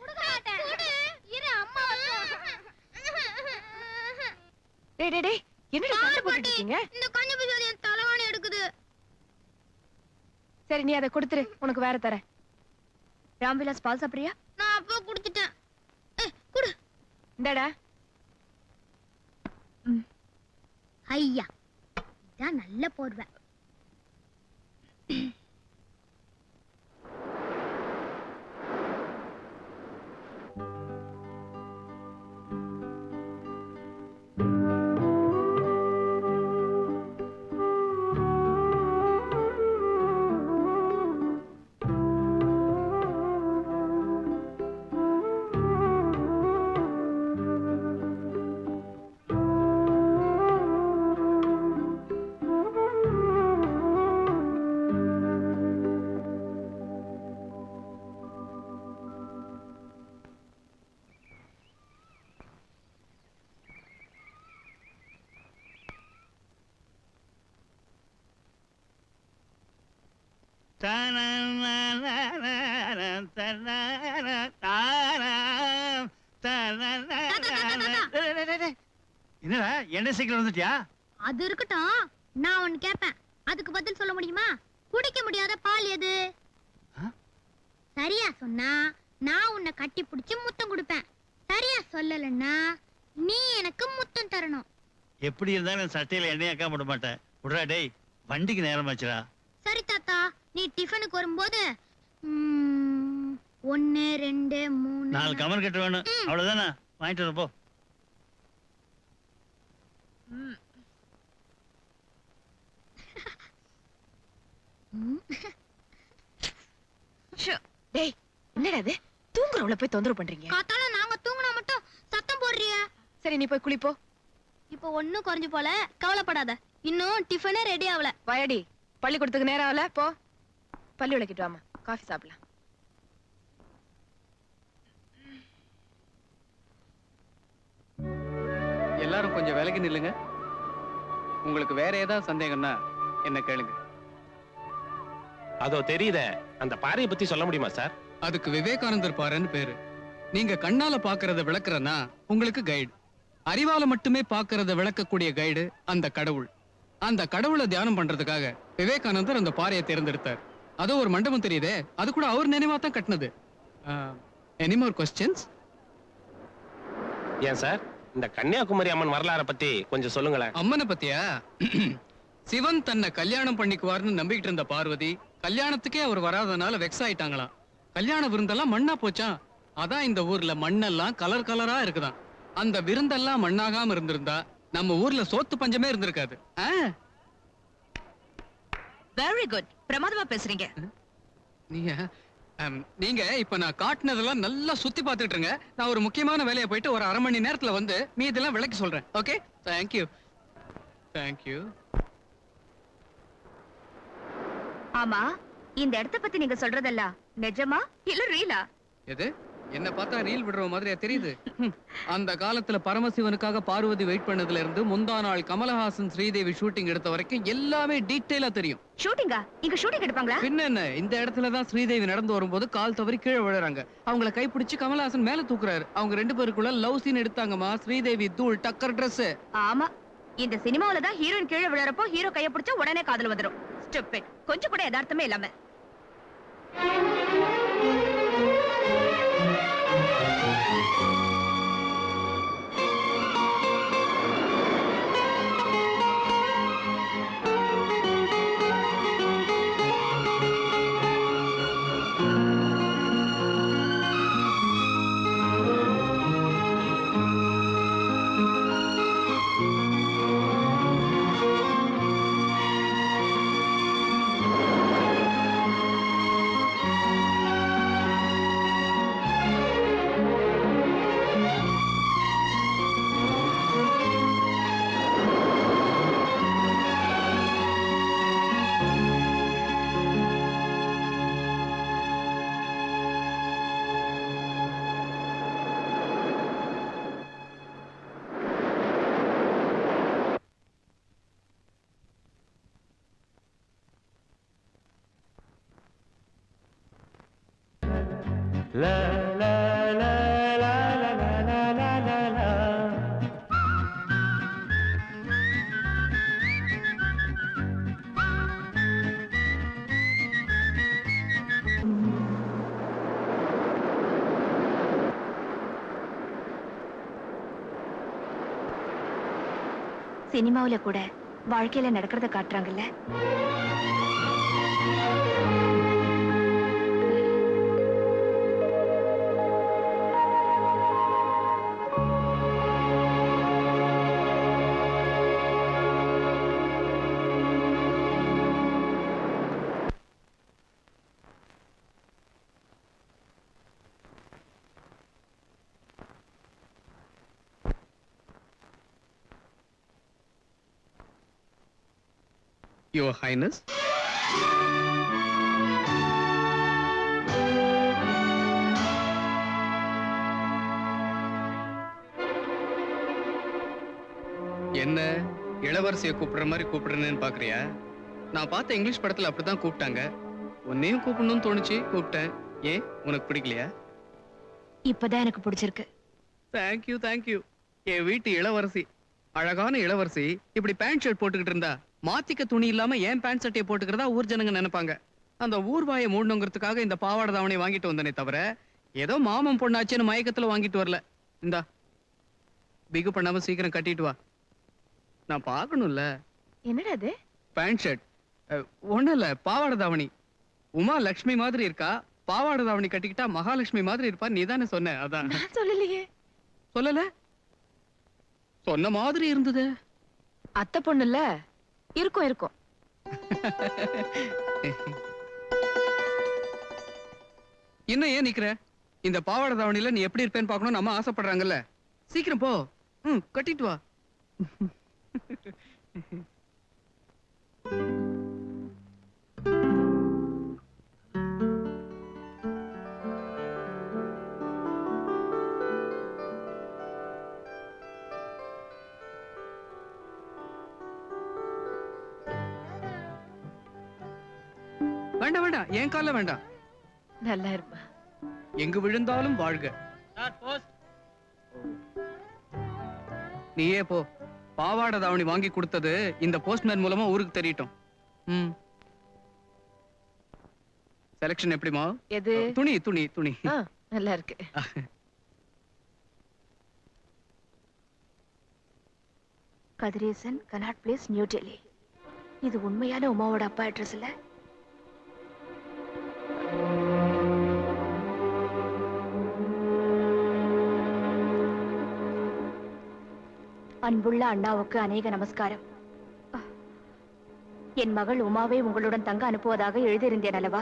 குடுக்க மாட்டேன். குடு. இரு, அம்மா வரட்டும். டேய் டேய் டேய், என்னடா சண்டை போட்டுட்டு இருக்கீங்க? இந்த கஞ்ச பிசாதி என் தலகாணி எடுக்குது. சரி, நீ அதை கொடுத்துரு, உனக்கு வேற தரேன். ராம்விலாஸ் பால் சாப்பிடுறியா? நான் அப்போ குடிச்சிட்டேன். குடு. இந்தாடா. ஐயா, இதான் நல்ல போர்வை. என்னடா என்ன சைக்கிள் வந்துட்டியா? அது இருக்கட்டும், நான் ஒன்னு கேட்பேன். அதுக்கு பதில் சொல்ல முடியுமா? குடிக்க முடியாத பால் எது? சரியா சொன்னா நான் உன்னை கட்டி பிடிச்சு முத்தம் கொடுப்பேன். சரியா சொல்லலன்னா நீ எனக்கு முத்தம் தரணும். எப்படி இருந்தாலும் சட்டையில எண்ணெய் அக்கா போட மாட்டேன். விடுறா டேய், வண்டிக்கு நேரம் ஆச்சுடா. சரி தாத்தா, நீ டிஃபனுக்கு வரும்போது 1 2 3 4 கமர் கட்ட வேணும். அவ்வளவுதானே? வாங்கிட்டு வரப்போ. டேய், என்னடா இது? தூங்குறவள போய் தொந்தரவு பண்றீங்க? காத்தால நாங்க தூங்குனா மட்டும் சத்தம் போடுறிய. சரி சரி நீ போய் குளிப்போ. இப்போ ஒண்ணும் குறைஞ்சு போல, கவலைப்படாத. இன்னும் டிஃபனே ரெடி ஆகல. வாயடி, பள்ளிக்கூடத்துக்கு நேரம் ஆகல. போ பள்ளி விளக்கிட்டு வாமா, காஃபி சாப்பிடலாம். எல்லாரும் கொஞ்சம் விலகி நில்லுங்க. உங்களுக்கு வேற ஏதாவது சந்தேகம்னா என்ன கேளுங்க. அதோ தெரியுதே, அந்த பாறையை பத்தி சொல்ல முடியுமா சார்? அதுக்கு விவேகானந்தர் பாறைன்னு பேரு. நீங்க கண்ணால பாக்குறத விளக்குறனா உங்களுக்கு கைடு. அறிவால மட்டுமே பாக்குறத விளக்கக்கூடிய கைடு அந்த கடவுள். அந்த கடவுளை தியானம் பண்றதுக்காக விவேகானந்தர் அந்த பாறையை தேர்ந்தெடுத்தார். அதோ ஒரு மண்டபம் தெரியுதே, அது கூட அவர் நினைவா தான் கட்டினது. Any more questions? ஏன் சார், இந்த கன்னியாகுமரி அம்மன் வரலாறை பத்தி கொஞ்சம் சொல்லுங்களேன். அம்மனை பத்தியா? சிவன் தன்னை கல்யாணம் பண்ணிக்குவார்னு நம்பிக்கிட்டு இருந்த பார்வதி கல்யாணத்துக்கே அவர் வராதனால வெக்ஸ் ஆயிட்டாங்களாம். கல்யாண விருந்தெல்லாம் மண்ணா போச்சான். அதான் இந்த ஊர்ல மண்ணெல்லாம் கலர் கலரா இருக்குதான். அந்த விருந்தெல்லாம் மண்ணாகாம இருந்திருந்தா நம்ம ஊர்ல சோத்து பஞ்சமே இருந்திருக்காது. வெரி குட், பிரமாதமா பேசுறீங்க. நீங்க இப்ப நான் காட்டினதெல்லாம் நல்லா சுத்தி பார்த்துட்டு இருங்க. நான் ஒரு முக்கியமான வேலையை போயிட்டு ஒரு 1/2 மணி நேரத்துல வந்து மீதெல்லாம் விளக்கி சொல்றேன். Okay, thank you. தேங்க்யூ. ஆமா, இந்த இடத்த பத்தி நீங்க சொல்றதெல்லாம் நிஜமா இல்ல ரீலா? எது? என்ன பார்த்தா ரீல் விடுற மாதிரியா தெரியுது? அந்த காலத்துல பரமசிவனுக்காக பார்வதி வெயிட் பண்ணதுல இருந்து முந்தா நாள் கமலஹாசன் ஸ்ரீதேவி ஷூட்டிங் எடுத்த வரைக்கும் எல்லாமே டீடைலா தெரியும். ஷூட்டிங்கா? இங்க ஷூட்டிங் எடுப்பாங்களா? பின்ன என்ன, இந்த இடத்துல தான் ஸ்ரீதேவி நடந்து வரும்போது கால் தவறி கீழே விழுறாங்க. அவங்கள கைப்பிடிச்சு கமலஹாசன் மேல தூக்குறாரு. அவங்க 2 பேருக்குள்ள லவ் சீன் எடுத்தாங்கம்மா. ஸ்ரீதேவி தூள் டக்கர் Dress. ஆமா, இந்த சினிமாவுல தான் ஹீரோயின் கீழே விழறப்போ ஹீரோ கைய பிடிச்சா உடனே காதல் வந்துரும். ஸ்டூபிட், கொஞ்சம் கூட யதார்த்தமே இல்லாம. சினிமாவுல கூட வாழ்க்கையில நடக்கிறத காட்டுறாங்கல்ல. Your Highness. என்ன இளவரசியை கூப்பிடுற மாதிரி கூப்பிடுறேன்னு பாக்குறியா? நான் பார்த்த இங்கிலீஷ் படத்துல அப்படிதான் கூப்பிட்டாங்க. உன்னையும் கூப்பிடணும்னு தோணுச்சு, கூப்பிட்டேன். ஏன், உனக்கு பிடிக்கலையா? இப்பதான் எனக்கு பிடிச்சிருக்கு. Thank you thank you. என் வீட்டு இளவரசி, அழகான இளவரசி இப்படி பேண்ட் ஷர்ட் போட்டுக்கிட்டு இருந்தா மாத்திக்க துணி இல்லாம ஏன் பேண்ட் சட்டையை போட்டுக்கிறதா ஊர் ஜனங்க நினைப்பாங்க. அந்த ஊர் வாயை மூடணுங்கிறதுக்காக இந்த பாவாடை தாவணை வாங்கிட்டு வந்தனே தவிர ஏதோ மாமன் பொண்ணாச்சுன்னு மயக்கத்துல வாங்கிட்டு வரல. இந்தா, பிகு பண்ணாம சீக்கிரம் கட்டிட்டு வா, நான் பாக்கணும்ல. என்னடா அது? Pant shirt. ஒண்ணும் இல்ல, பாவாடை தாவணி. உமா லட்சுமி மாதிரி இருக்கா, பாவாடை தாவணி கட்டிக்கிட்டா மகாலட்சுமி மாதிரி இருப்பா. நீ தானே சொன்ன? அதான். சொல்லலையே. சொல்லல? சொன்ன மாதிரி இருந்தது. அத்தை பொண்ணுல இருக்கும் இருக்கும். இன்னும் ஏன் நிக்கிற? இந்த பாவாடை தாவணியில நீ எப்படி இருப்பேன்னு பார்க்கணும் நம்ம ஆசைப்படுறாங்கல்ல. சீக்கிரம் போ. கட்டிட்டு வா. வேண்டாம் வேண்டாம், என் கால வேண்டாம். நல்லா இருப்பா. எங்கு விழுந்தாலும் வாழ்க. நீயே போ. பாவாடை தாவணி வாங்கி கொடுத்தது இந்த போஸ்ட்மேன் மூலமா ஊருக்கு தெரியட்டும். செலக்ஷன் எப்படிமா? எது? துணி துணி துணி நல்லா இருக்கு. Kathiresan, cannot place, new Delhi. இது உண்மையான உமாவோட அப்பா அட்ரஸ் இல்ல? அன்புள்ள அண்ணாவுக்கு அநேக நமஸ்காரம். என் மகள் உமாவை உங்களுடன் தங்க அனுப்புவதாக எழுதியிருந்தேன் அல்லவா?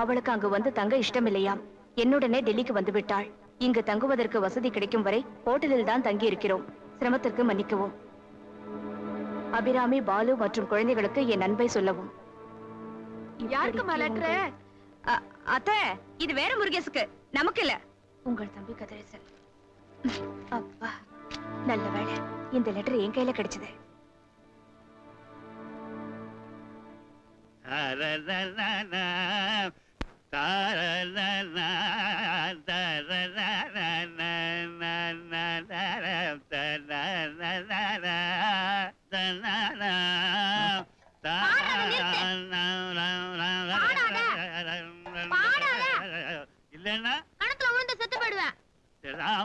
அவளுக்கு அங்கு வந்து தங்க இஷ்டமில்லையாம். என்னுடனே டெல்லிக்கு வந்து விட்டாள். இங்கு தங்குவதற்கு வசதி கிடைக்கும் வரை ஹோட்டலில் தான் தங்கி இருக்கிறோம். சிரமத்திற்கு மன்னிக்கவும். அபிராமி, பாலு மற்றும் குழந்தைகளுக்கு என் அன்பை சொல்லவும். யாருக்கு லெட்டர்? அத்தை, இது வேற முருகேசுக்கு, நமக்கு இல்ல. உங்கள் தம்பி கதிரேசன். அப்பா, நல்ல வேளை இந்த லெட்டர் என் கையில கிடைச்சது. இல்லன்னா கணத்துல விழுந்து செத்து போயிடுவேன்.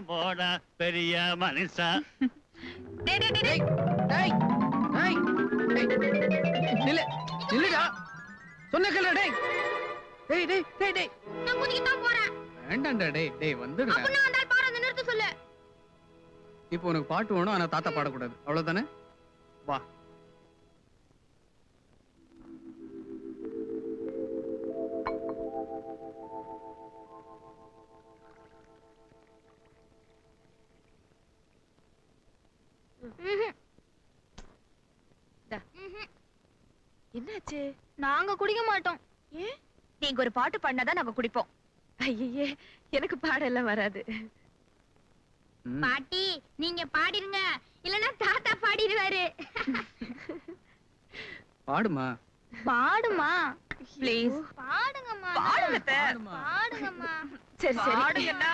போட பெரிய மனுஷா. சொன்ன கேளு. டேய் டேய் டேய் டேய் டேய், நான் குதிக்க தான் போறேன். வேண்டாம்டா. டேய் டேய் வந்துடுடா. அப்ப நான் அந்த பாறத நிறுத்த சொல்லு. இப்போ உனக்கு பாட்டு வேணும், ஆனா தாத்தா பாடக்கூடாது, அவ்வளவுதானே? வா. என்னாச்சு? நாங்க குடிக்க மாட்டோம். ஏன்? நீங்க ஒரு பாட்டு பாடினாதான் நாங்க குடிப்போம். ஐயே, எனக்கு பாடெல்லாம் வராது. பாட்டி, நீங்க பாடிருங்க, இல்லனா தாத்தா பாடிடுவாரு. பாடுமா. பாடுமா ப்ளீஸ். பாடுங்கம்மா. பாடுங்கம்மா. சரி சரி பாடுங்கண்ணா.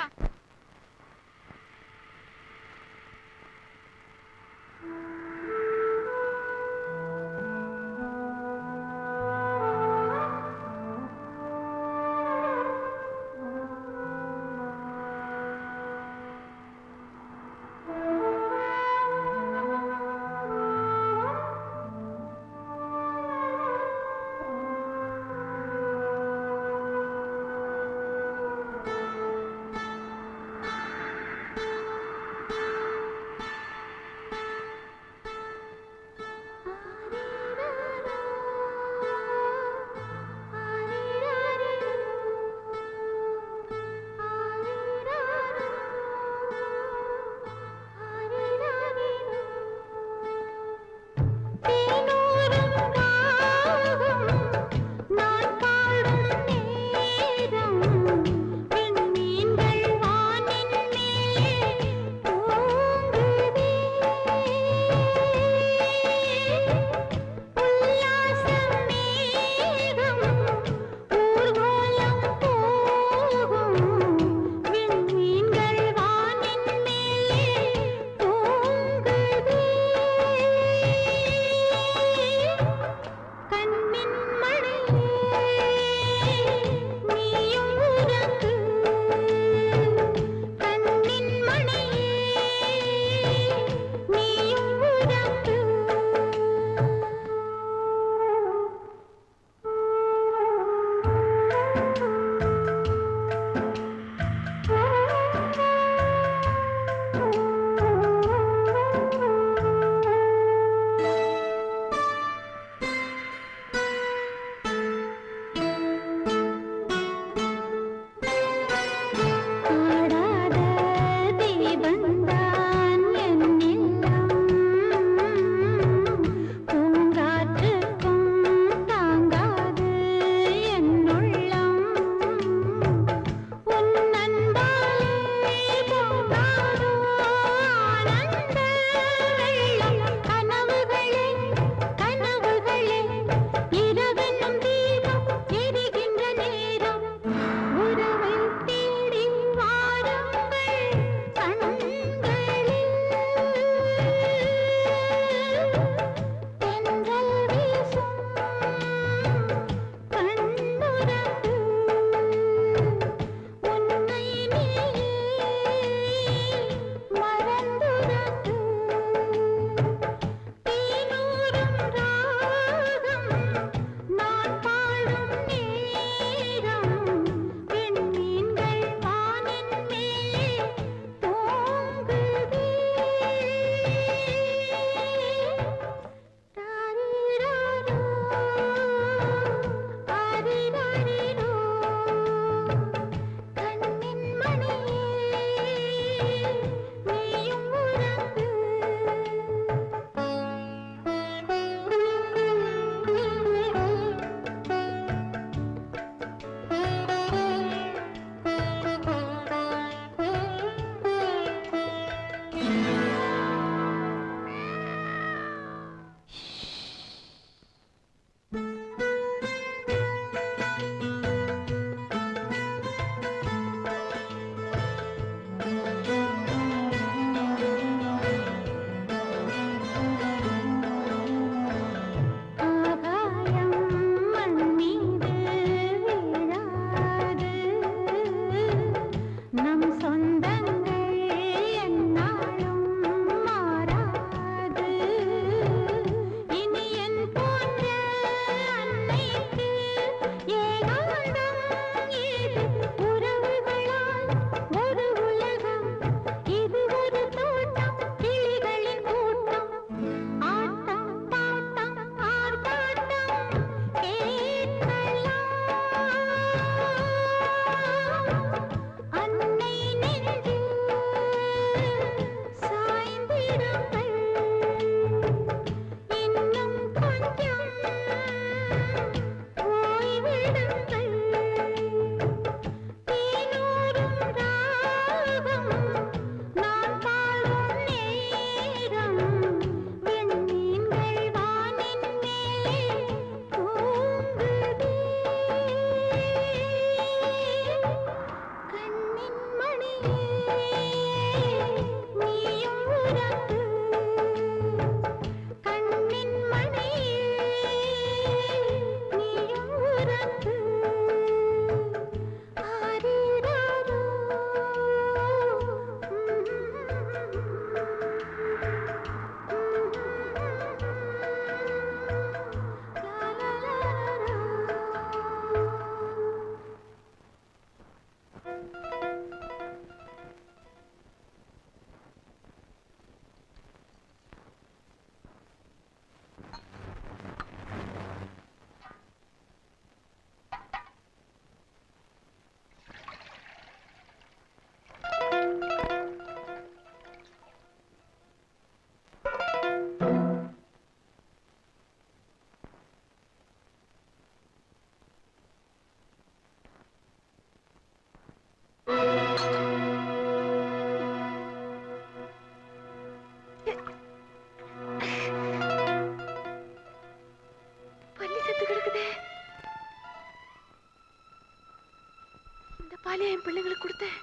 பாலையா என் பிள்ளைங்களுக்கு கொடுத்தேன்.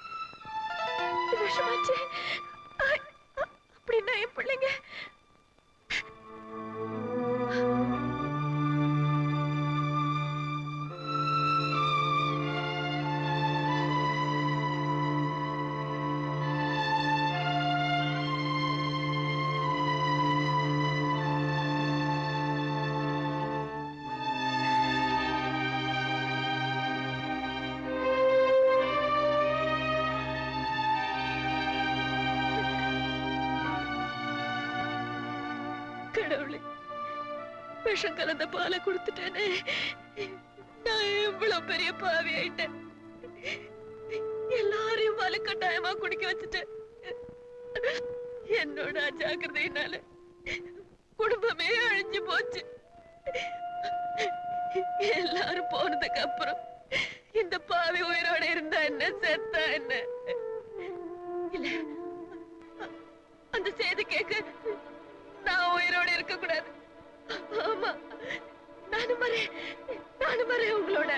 விஷமாச்சு. அப்படின்னா என் பிள்ளைங்க கடவுளே, விஷம் கலந்த பாலை கொடுத்துட்டேனே. நான் எவ்வளவு பெரிய பாவி ஆயிட்டேன். எல்லாரையும் பாலை கட்டாயமா குடிக்க வச்சுட்டேன். என்னோட அஜாக்கிரதையினால குடும்பமே அழிஞ்சு போச்சு. எல்லாரும் போனதுக்கு அப்புறம் இந்த பாவி உயிரோட இருந்தா என்ன, செத்தா என்ன? இல்ல, அந்த செய்தி கேட்க நான் உயிரோட இருக்க கூடாது. ஆமா, நானும் வரேன் உங்களோட.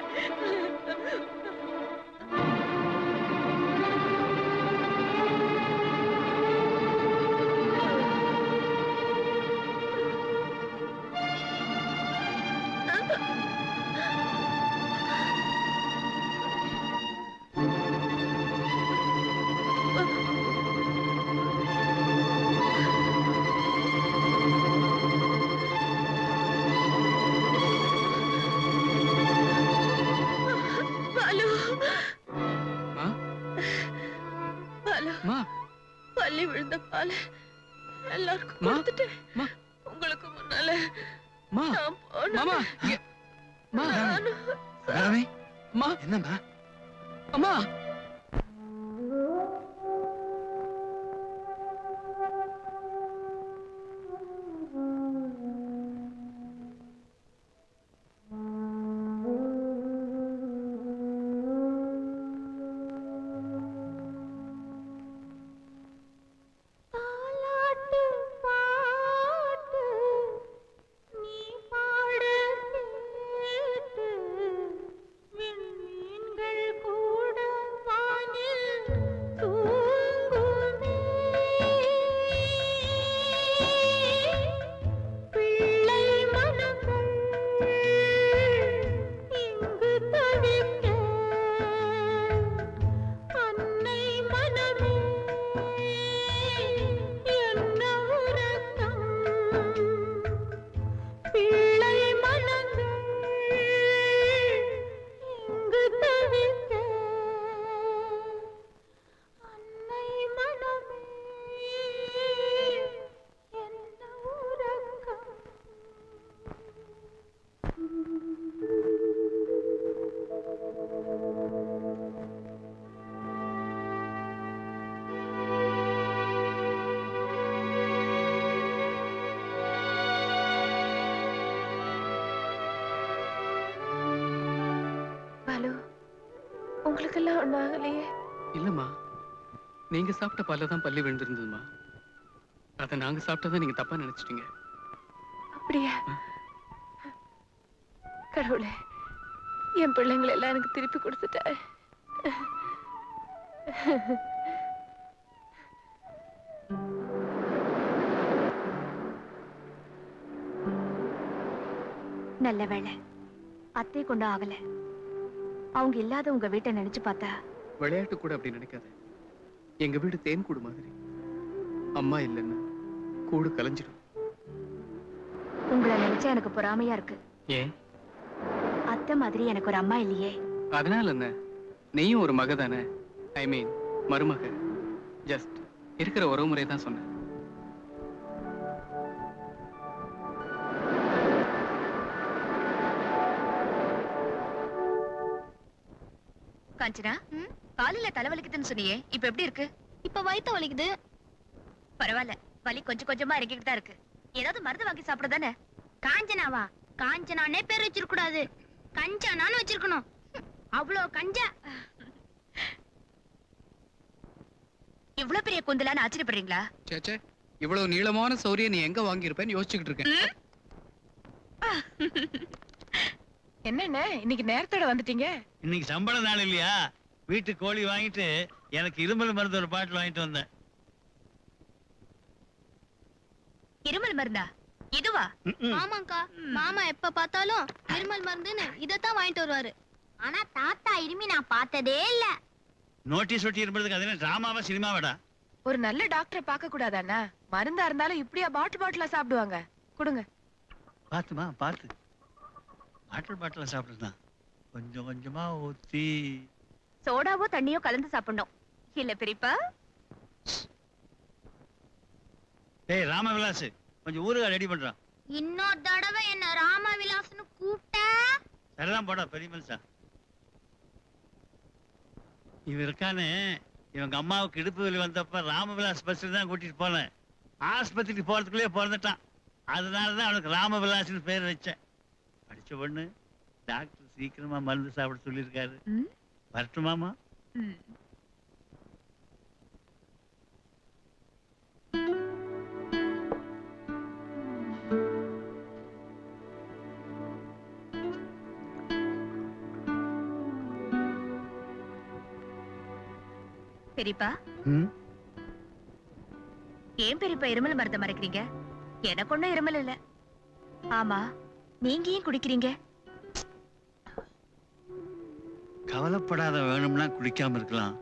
பள்ளி விழுந்த பால எல்லாருக்கும் கொடுத்துட்டேன். உங்களுக்கு முன்னால நான் போனேன். என்னம்மா? அம்மா, உங்களுக்கெல்லாம் ஒண்ணும் ஆகலையே? இல்லம்மா, நீங்க சாப்பிட்ட பால்ல தான் பல்லி விழுந்திருந்ததுமா. அதை நாங்க சாப்பிட்டதை நீங்க தப்பா நினைச்சிட்டீங்க. அப்படியா? கடவுளே, என் பிள்ளைங்களை எல்லாம் எனக்கு திருப்பி கொடுத்துட்டா. நல்ல வேளை அத்தை கொண்டு ஆகல. அவங்க இல்லாத உங்க வீட்டை நினைச்சு பார்த்தா விளையாட்டு கூட அப்படி நினைக்காத. எங்க வீடு தேன் கூடு மாதிரி. அம்மா இல்லைன்னா கூடு கலைஞ்சிடும். உங்களை நினைச்சா எனக்கு பொறாமையா இருக்கு. ஏன்? அத்தை மாதிரி எனக்கு ஒரு அம்மா இல்லையே. அதனால என்ன, நீயும் ஒரு மக தானே. ஐ மீன் மருமக. ஜஸ்ட் இருக்கிற ஒரு முறை தான் சொன்னேன். காஞ்சனா, காலையில தலைவலிக்குதுன்னு சொன்னியே, இப்ப எப்படி இருக்கு? இப்ப வயித்த வலிக்குது. பரவாயில்ல, வலி கொஞ்சம் கொஞ்சமா இறங்கிட்டு தான் இருக்கு. ஏதாவது மருந்து வாங்கி சாப்பிட தானே. காஞ்சனாவா? காஞ்சனானே பேர் வச்சிருக்க கூடாது, கஞ்சனான்னு வச்சிருக்கணும். அவ்வளோ கஞ்சா. இவ்வளவு பெரிய குந்தலான்னு ஆச்சரியப்படுறீங்களா? சேச்சே, இவ்வளவு நீளமான சௌரிய நீ எங்க வாங்கியிருப்பேன்னு யோசிச்சுக்கிட்டு இருக்கேன். என்னென்ன இன்னைக்கு நேரத்தோட வந்துட்டீங்க? இன்னைக்கு சம்பள நாள் இல்லையா? வீட்டுக்கு கோழி வாங்கிட்டு எனக்கு இருமல் மருந்து ஒரு பாட்டில் வாங்கிட்டு வந்தேன். இருமல் மருந்தா? இதுவா? ஆமாக்கா, மாமா எப்ப பார்த்தாலும் இருமல் மருந்துன்னு இதத்தான் வாங்கிட்டு வருவாரு. ஆனா தாத்தா இருமி நான் பார்த்ததே இல்ல. நோட்டீஸ் ஒட்டி இருப்பதுக்கு அது என்ன டிராமாவா சினிமாவாடா? ஒரு நல்ல டாக்டரை பார்க்க கூடாதாண்ணா? மருந்தா இருந்தாலும் இப்படியா பாட்டிலா சாப்பிடுவாங்க? கொடுங்க. பாத்துமா பாத்து. பாட்டிலா சாப்பிடுறதுதான். கொஞ்சம் கொஞ்சமா ஊத்தி சோடாவோ தண்ணியோ கலந்து சாப்பிடணும் இல்ல பெரியப்பா? ஏய் ராமவிலாஸ், கொஞ்சம் ஊறுகாய் ரெடி பண்றான். இன்னொரு தடவை என்ன ராமவிலாஸ்னு கூப்பிட்ட சரிதான் போடா பெரிய மனுஷா. இவன் இருக்கானே, இவங்க அம்மாவுக்கு இடுப்பு வலி வந்தப்ப ராமவிலாஸ் பஸ்ல தான் கூட்டிட்டு போனேன். ஆஸ்பத்திரிக்கு போறதுக்குள்ளே பிறந்துட்டான். அதனாலதான் அவனுக்கு ராமவிலாஸ்னு பேர் வச்சேன். படிச்ச பொண்ணு, டாக்டர் சீக்கிரமா மருந்து சாப்பிட சொல்லியிருக்காரு. வரட்டுமாமா? பெரியப்பா, ஏன் பெரியப்பா இருமல் மருந்த மறைக்கிறீங்க? எனக்கு ஒண்ணும் இருமல் இல்ல. ஆமா, நீங்க ஏன் குடிக்கிறீங்க? கவலைப்படாத, வேணும்னா குடிக்காம இருக்கலாம்.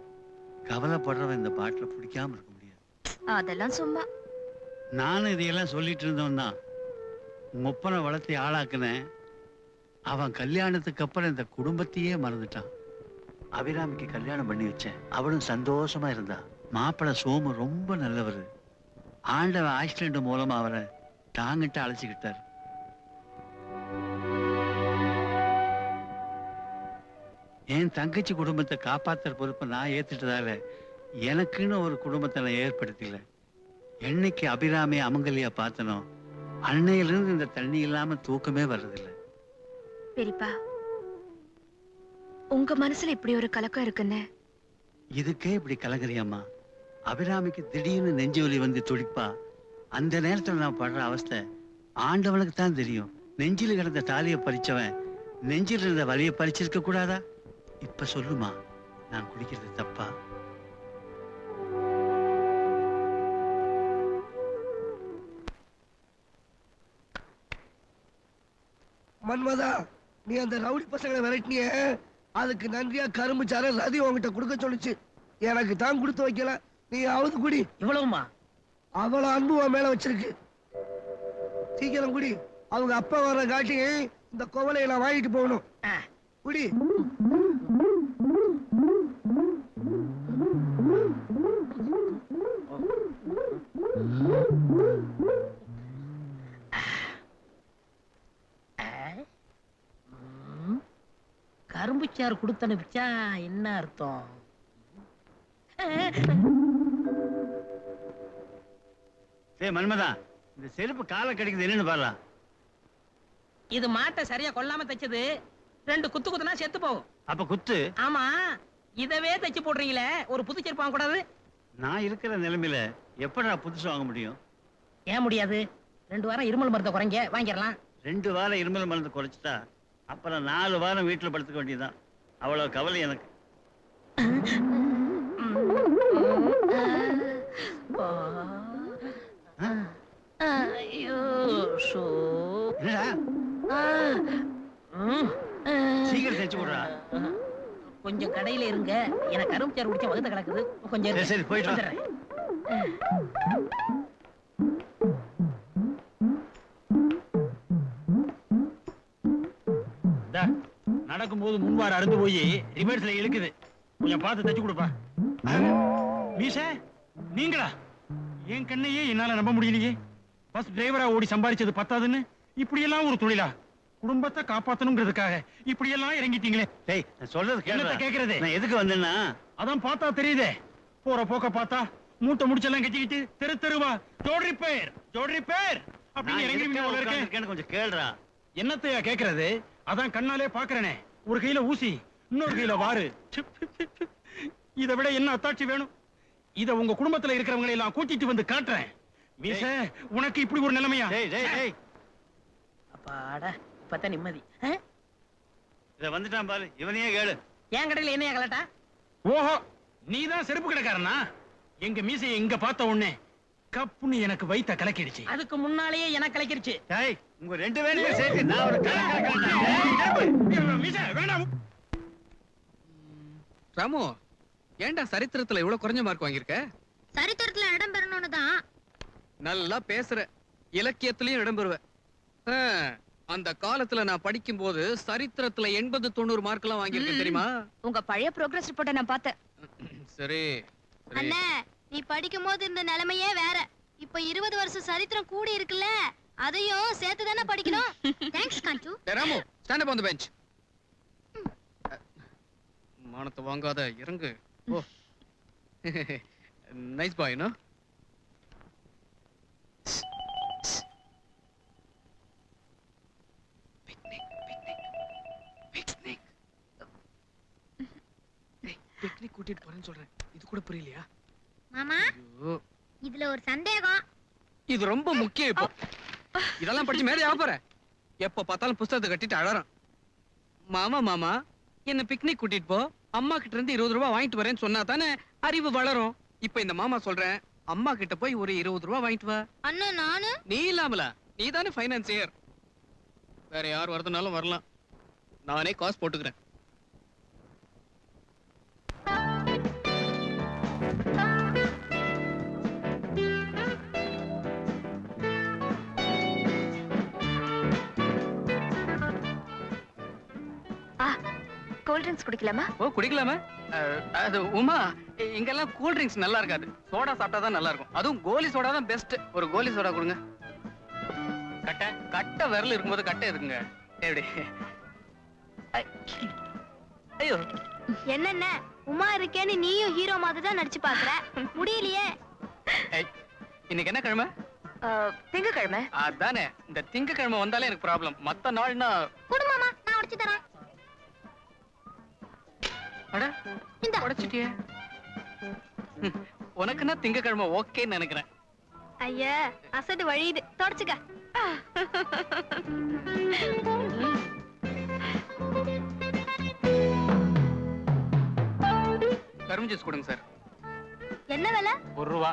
கவலைப்படுறவன் இந்த பாட்டில குடிக்காம இருக்க முடியாது. அதெல்லாம் சும்மா. நானும் இதையெல்லாம் சொல்லிட்டு இருந்தவன் தான். முப்பனை வளர்த்தி ஆளாக்குனேன். அவன் கல்யாணத்துக்கு அப்புறம் இந்த குடும்பத்தையே மறந்துட்டான். அபிராமிக்கு கல்யாணம் பண்ணி வச்சேன். அவளும் சந்தோஷமா இருந்தா. மாப்பிள்ளை சோமு ரொம்ப நல்லவர். ஆண்டவன் ஆக்சிடென்ட் மூலமா அவரை தாங்கிட்ட அழைச்சுக்கிட்டார். என் தங்கச்சி குடும்பத்தை காப்பாத்துற பொறுப்பை நான் ஏத்துட்டதால எனக்குன்னு ஒரு குடும்பத்தை நான் ஏற்படுத்தல. என்னைக்கு அபிராமி அமங்கலியா பார்த்தனோ அன்னையிலிருந்து இந்த தண்ணி இல்லாம தூக்கமே வர்றதில்லை. பெரியப்பா, உங்க மனசுல இப்படி ஒரு கலக்கம் இருக்குன்னு இதுக்கே இப்படி கலங்கறியம்மா? அபிராமிக்கு திடீர்னு நெஞ்சு வலி வந்து துடிப்பா. அந்த நேரத்துல நான் படுற அவஸ்தை ஆண்டவனுக்கு தான் தெரியும். நெஞ்சில கிடந்த தாலியை பறிச்சவன் நெஞ்சில் இருந்த வலியை பறிச்சிருக்க கூடாதா? இப்ப சொல்லுமா, நான் குடிக்கிறது தப்பா? மன்மதா, நீ அந்த ரவுடி பசங்களை விரட்டினிய, அதுக்கு நன்றியா கரும்பு சார ரதி உங்ககிட்ட கொடுக்க சொல்லுச்சு. எனக்கு தான் கொடுத்து வைக்கல. நீ அவது குடி. இவ்வளவுமா? அவ்வளவு அன்பு உன் மேல வச்சிருக்கு. சீக்கிரம் குடி. அவங்க அப்பா வர்ற காட்டி இந்த கோவலையை நான் வாங்கிட்டு போகணும். குடி. கரும்பு சாறு கொடுத்து அனுப்பிச்சா என்ன அர்த்தம்? மன்மதா, இந்த செருப்பு காலை கிடைக்குது என்னன்னு பாரு. இது மாட்டை சரியா கொல்லாம தைச்சது. 2 குத்து குத்துனா செத்து போகும். அப்ப குத்து. ஆமா, இதவே தைச்சு போடுறீங்களே, ஒரு புது செருப்பு வாங்க கூடாது? நான் இருக்கிற நிலைமையில எப்படா புதுசு வாங்க முடியும்? ஏன் முடியாது? 2 வாரம் இருமல் மருந்தை குறைங்க, வாங்கிடலாம். 2 வாரம் இருமல் மருந்து குறைச்சிட்டா அப்புறம் 4 வாரம் வீட்டுல படுத்துக்க வேண்டியதுதான். அவ்வளவு கவலை எனக்கு. சீக்கிரம் தைச்சு போடுறா. கொஞ்சம் கடையில இருங்க, எனக்கு கரும்பு சாறு குடிச்சா வகுத்த கிடக்குது. கொஞ்சம் சரி போயிட்டு வந்துடுறேன். நடக்கும்போது முன்வார அறுந்து போய் ரிவர்ஸ்ல இழுக்குது. கொஞ்சம் பார்த்து தச்சு கொடுப்பா. மீச, நீங்களா? என் கண்ணையே என்னால நம்ப முடியலையே. பஸ் டிரைவரா ஓடி சம்பாதிச்சது பத்தாதுன்னு இப்படி எல்லாம் ஒரு தொழிலா? குடும்பத்தை காப்பாத்தணுங்கிறதுக்காக இப்படி எல்லாம் இறங்கிட்டீங்களே. டேய், நான் சொல்றது கேக்குறது. நான் எதுக்கு வந்தேன்னா, அதான் பார்த்தா தெரியுதே. போற போக்க பார்த்தா மூட்டை முடிச்செல்லாம் கட்டிக்கிட்டு தெரு தெருவா ஜோட் ரிப்பேர் அப்படின்னு இறங்கி கொஞ்சம் கேளுடா. என்னத்தையா கேக்குறது? அதான் கண்ணாலே பாக்குறேனே. ஒரு கையில ஊசி, இன்னொரு கையில வாரு. இதை விட என்ன அத்தாட்சி வேணும்? இத உங்க குடும்பத்துல இருக்கிறவங்களை எல்லாம் கூட்டிட்டு வந்து காட்டுறேன். மீச, உனக்கு இப்படி ஒரு நிலைமையா? அப்பாடா, இப்பதான் நிம்மதி. இத வந்துட்டான் பாரு, இவனையே கேளு. என் கடையில என்னையா கலட்டா? ஓஹோ, நீதான் செருப்பு கடைக்காரனா? எங்க மீசையை இங்க பார்த்த உடனே கப்புன்னு எனக்கு வைத்த கலக்கிடுச்சு. அதுக்கு முன்னாலேயே எனக்கு கலக்கிருச்சு. டேய், உங்க 2 பேரையும் சேர்த்து நான் ஒரு மீசை வேணாம். ராமு, ஏன்டா சரித்திரத்துல இவ்வளவு குறைஞ்ச மார்க் வாங்கியிருக்க? சரித்திரத்துல இடம் பெறணும்னு தான். நல்லா பேசுற, இலக்கியத்திலயும் இடம் பெறுவ. அந்த காலத்துல நான் படிக்கும் போது சரித்திரத்துல 80-90 மார்க் எல்லாம் வாங்கியிருக்கேன் தெரியுமா? உங்க பழைய ப்ரோக்ரஸ் ரிப்போர்ட்டை நான் பார்த்தேன். சரி அண்ணே, நீ படிக்கும் போது இந்த நிலைமையே வேற. இப்ப 20 வருஷம் சரித்திரம் கூடி இருக்குல்ல, அதையும் சேர்த்து தானே படிக்கணும். தேங்க்ஸ் காஞ்சு. Ramu, stand up on the bench. மானத்தை வாங்காத, இறங்கு. ஓ, நைஸ் பாய். நோ பிக்னிக் கூட்டிட்டு போறேன்னு சொல்றேன், இது கூட புரியலையா? மாமா, இதுல ஒரு சந்தேகம். இது ரொம்ப முக்கியம். இப்போ இதெல்லாம் படிச்சு மேலே ஆக போற. எப்ப பார்த்தாலும் புஸ்தகத்தை கட்டிட்டு அழறான். மாமா என்ன பிக்னிக் கூட்டிட்டு போ, அம்மா கிட்ட இருந்து 20 ரூபாய் வாங்கிட்டு வரேன்னு சொன்னா தானே அறிவு வளரும். இப்ப இந்த மாமா சொல்றேன், அம்மா கிட்ட போய் ஒரு 20 ரூபாய் வாங்கிட்டு வா. அண்ணா நானு? நீ இல்லாமல, நீ தானே பைனான்சியர். வேற யார் வரதுனாலும் வரலாம், நானே காசு போட்டுக்கிறேன். கூல் ட்ரிங்க்ஸ் குடிக்கலாமா? ஓ, குடிக்கலாமா? அது உமா, இங்கெல்லாம் கூல் ட்ரிங்க்ஸ் நல்லா இருக்காது. சோடா சாப்பிட்டா தான் நல்லா இருக்கும். அதுவும் கோலி சோடா தான் பெஸ்ட். ஒரு கோலி சோடா கொடுங்க. கட்ட விரல் இருக்கும்போது கட்டை இருக்குங்க. எப்படி? ஐயோ, என்னென்ன உமா இருக்கேன்னு நீயும் ஹீரோ மாதிரி தான் நடிச்சு பாக்குற. முடியலையே. இன்னைக்கு என்ன கிழமை? திங்கக்கிழமை. அதானே, இந்த திங்கக்கிழமை வந்தாலே எனக்கு ப்ராப்ளம். மத்த நாள்னா குடுமாமா, நான் உடைச்சு தரேன். அட, இந்த உடைச்சிட்டியே. உனக்குன்னா திங்கக்கிழமை ஓகேன்னு நினைக்கிறேன். ஐயா, அசடு வழியுது, தொடச்சுக்க. கரும்பு ஜூஸ் கொடுங்க சார். என்ன விலை? 1 ரூபா.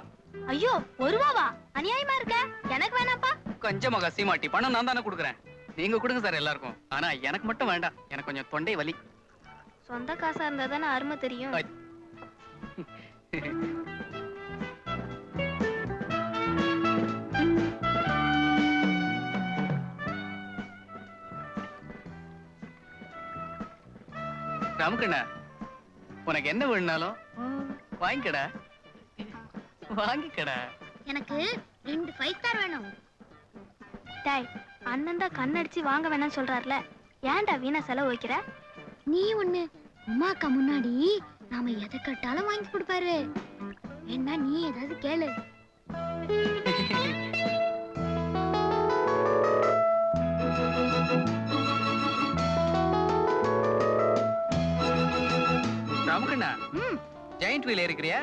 ஐயோ, 1 ரூபாவா? அநியாயமா இருக்க. எனக்கு வேணாப்பா. கொஞ்சமாக சீமாட்டி, பணம் நான் தானே கொடுக்குறேன். நீங்க கொடுங்க சார் எல்லாருக்கும். ஆனா எனக்கு மட்டும் வேண்டாம், எனக்கு கொஞ்சம் தொண்டை வலி. சொந்த காசா இருந்தா தானே அருமை தெரியும். ராமக்கண்ணா, உனக்கு என்ன வேணும்னாலும் வாங்கிக்கடா, வாங்கிக்கடா. எனக்கு 2 5 ஸ்டார் வேணும். டேய், அண்ணன் தான் கண்ணடிச்சு வாங்க வேணாம்னு சொல்றாருல, ஏன்டா வீணா செலவு வைக்கிற? நீ ஒண்ணு, உமாக்கா முன்னாடி நாம எதை கேட்டாலும் வாங்கி கொடுப்பாரு. என்ன நீ ஏதாவது கேளு. ராமக்கண்ணா, ஜெயண்ட் வீல் ஏறிக்கிறியா?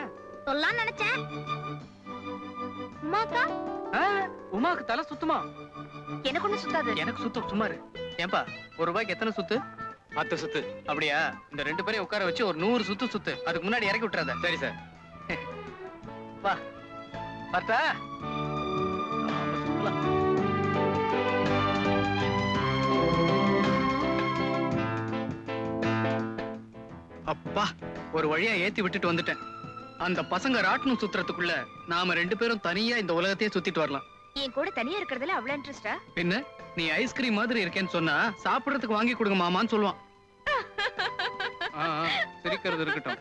சொல்லலாம் நினைச்சேன். உமாக்கா? உமாக்கு தலை சுத்துமா? எனக்கு ஒண்ணு சுத்தாது. எனக்கு சுத்தும், சும்மா இரு. ஏன்பா, 1 ரூபாய்க்கு எத்தனை சுத்து? 10 சுத்து. அப்படியா? இந்த 2 பேரையும் உட்கார வச்சு ஒரு 100 சுத்து சுத்து. அதுக்கு முன்னாடி இறக்கி விட்டுறாத. சரி சார். வா, பார்த்தா அப்பா, ஒரு வழியா ஏத்தி விட்டுட்டு வந்துட்டேன். அந்த பசங்க ராட்னம் சுத்துறதுக்குள்ள நாம 2 பேரும் தனியா இந்த உலகத்தையே சுத்திட்டு வரலாம். என் கூட தனியா இருக்கிறதுல அவ்வளவு இன்ட்ரெஸ்டா? பின்ன நீ ஐஸ்கிரீம் மாதிரி இருக்கேன்னு சொன்னா சாப்பிடுறதுக்கு வாங்கி கொடுங்க மாமான்னு சொல்லுவான். சிரிக்கிறது இருக்கட்டும்.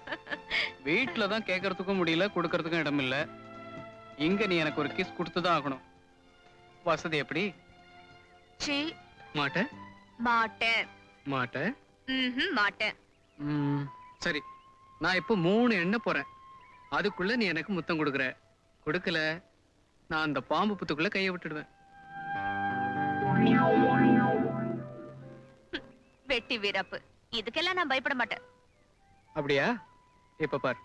வீட்டுலதான் கேட்கறதுக்கும் முடியல, கொடுக்கறதுக்கும் இடம் இல்ல. இங்க நீ எனக்கு ஒரு கிஸ் கொடுத்துதான் ஆகணும். வசதி எப்படி? மாட்ட மாட்டேன். மாட்ட மாட்டேன். சரி, நான் இப்போ 3 எண்ண போறேன். அதுக்குள்ள நீ எனக்கு முத்தம் கொடுக்குற. கொடுக்கல, நான் அந்த பாம்பு புத்துக்குள்ள கையை விட்டுடுவேன். வெட்டி வீரப்பு, இதுக்கெல்லாம் நான் பயப்பட மாட்டேன். அப்படியா? இப்ப பார்.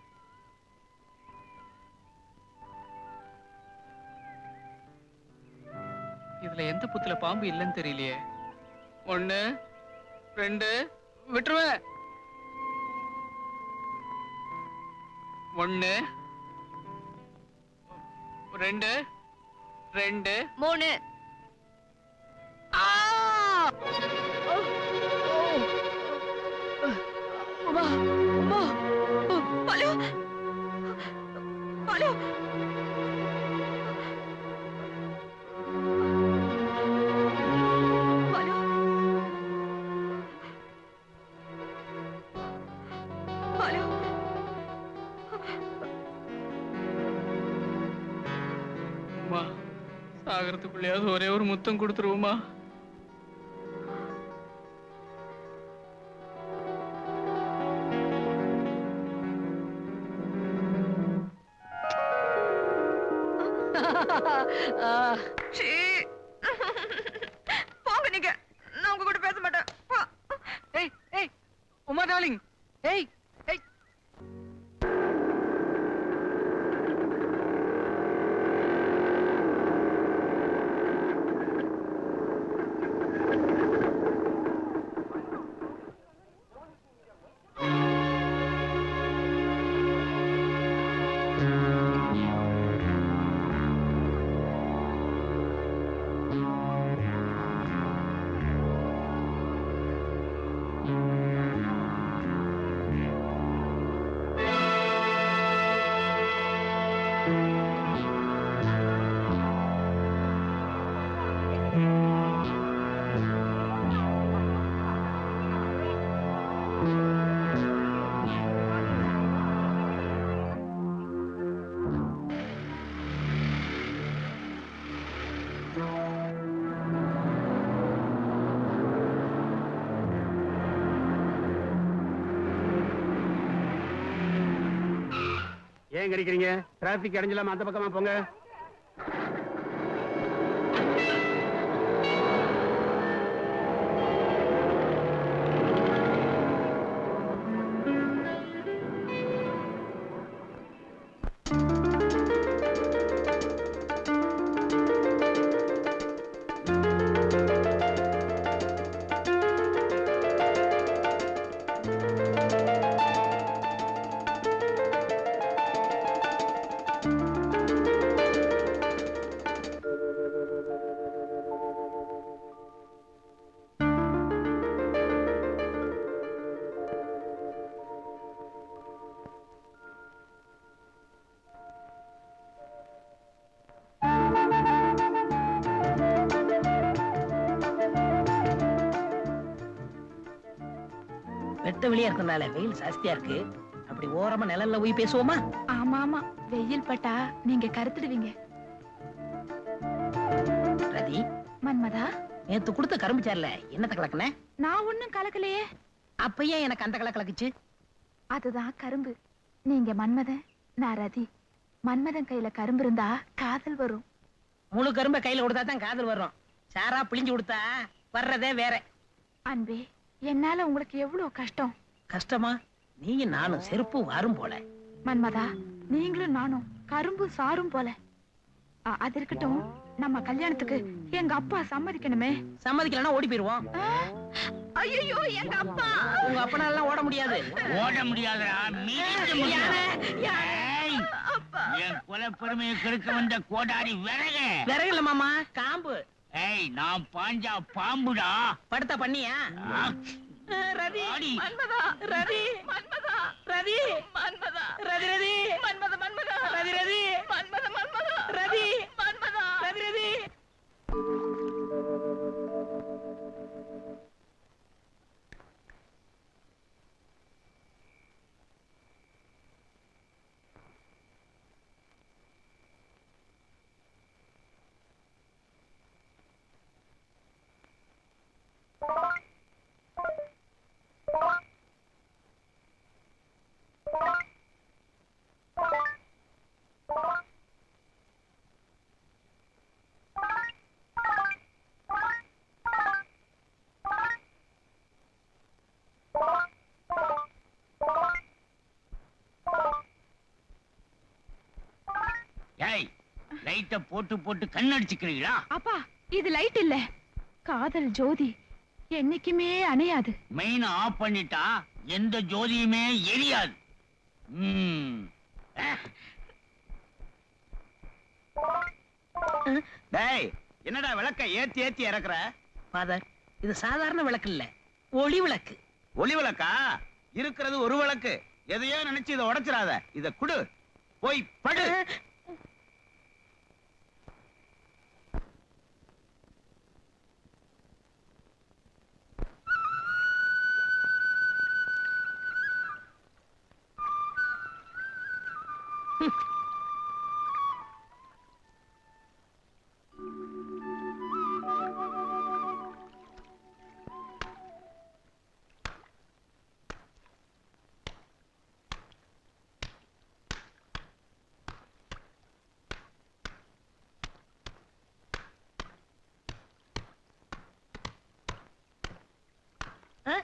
இதுல எந்த புத்துல பாம்பு இல்லைன்னு தெரியலையே. 1 2 விட்டுருவேன். 1 2 2 3 உமா உமா பாலு பாலு பாலு பாலு உமா சாகரத்துக்குள்ளேயாவது ஒரே ஒரு முத்தம் கொடுத்துருவோமா? போங்க நீங்க, நான் உங்க கூட பேச மாட்டேன். ஏய் ஏய் உமா டார்லிங், ஏய் ஏய் ஏன் கிடைக்கிறீங்க? டிராபிக் அடைஞ்சலாம அந்த பக்கமா போங்க. வெட்ட வெளியா இருக்கனால வெயில் ஜாஸ்தியா இருக்கு. அப்படி ஓரமா நிழல்ல போய் பேசுவோமா? ஆமா ஆமா, வெயில் பட்டா நீங்க கருத்துடுவீங்க. ரதி, மன்மதா, நேத்து கொடுத்த கரும்பு சார்ல என்னத்த கலக்குன? நான் ஒண்ணும் கலக்கலையே. அப்ப ஏன் எனக்கு அந்த கலக்குச்சு? அதுதான் கரும்பு. நீங்க மன்மதன், நான் ரதி. மன்மதன் கையில கரும்பு இருந்தா காதல் வரும். முழு கரும்பை கையில கொடுத்தா தான் காதல் வரும். சாரா பிழிஞ்சு கொடுத்தா வர்றதே வேற. அன்பே, என்னால உங்களுக்கு எவ்வளவு கஷ்டம். கஷ்டமா? நீயும் நானும் செருப்பு வாரும் போல. மன்மதா, நீங்களும் நானும் கரும்பு சாரும் போல. அது இருக்கட்டும், நம்ம கல்யாணத்துக்கு எங்க அப்பா சம்மதிக்கணுமே. சம்மதிக்கலன்னா ஓடி போயிருவோம். ஐயோ, எங்க அப்பா. உங்க அப்பனால ஓட முடியாது. ஓட முடியாதா? என் கொலை பெருமையை கெடுக்க வந்த கோடாரி விறகு. விறகுல மாமா, காம்பு. ஏய், நான் பாஞ்சா பாம்புடா. படுத்த பண்ணியா? ரதி, மன்மதா, ரதி, மன்மதா, ரதி, மன்மதா, ரதி, ரதி, மன்மத, மன்மதா, ரதி, ரதி, மன்மத, மன்மதா, ரதி, மன்மதா, ரதி, ரதி. லைட்ட போட்டு போட்டு கண்ணடிச்சுக்கிறீங்களா? அப்பா, இது லைட் இல்ல, காதல் ஜோதி. என்னைக்குமே அணையாது. மெயின் ஆஃப் பண்ணிட்டா எந்த ஜோதியுமே எரியாது. டேய் என்னடா விளக்க ஏத்தி ஏத்தி இறக்குற? ஃபாதர், இது சாதாரண விளக்கு இல்ல, ஒளி விளக்கு. ஒளி விளக்கா? இருக்கிறது ஒரு விளக்கு. எதையோ நினைச்சு இதை உடைச்சிடாத. இத குடு, போய் படு.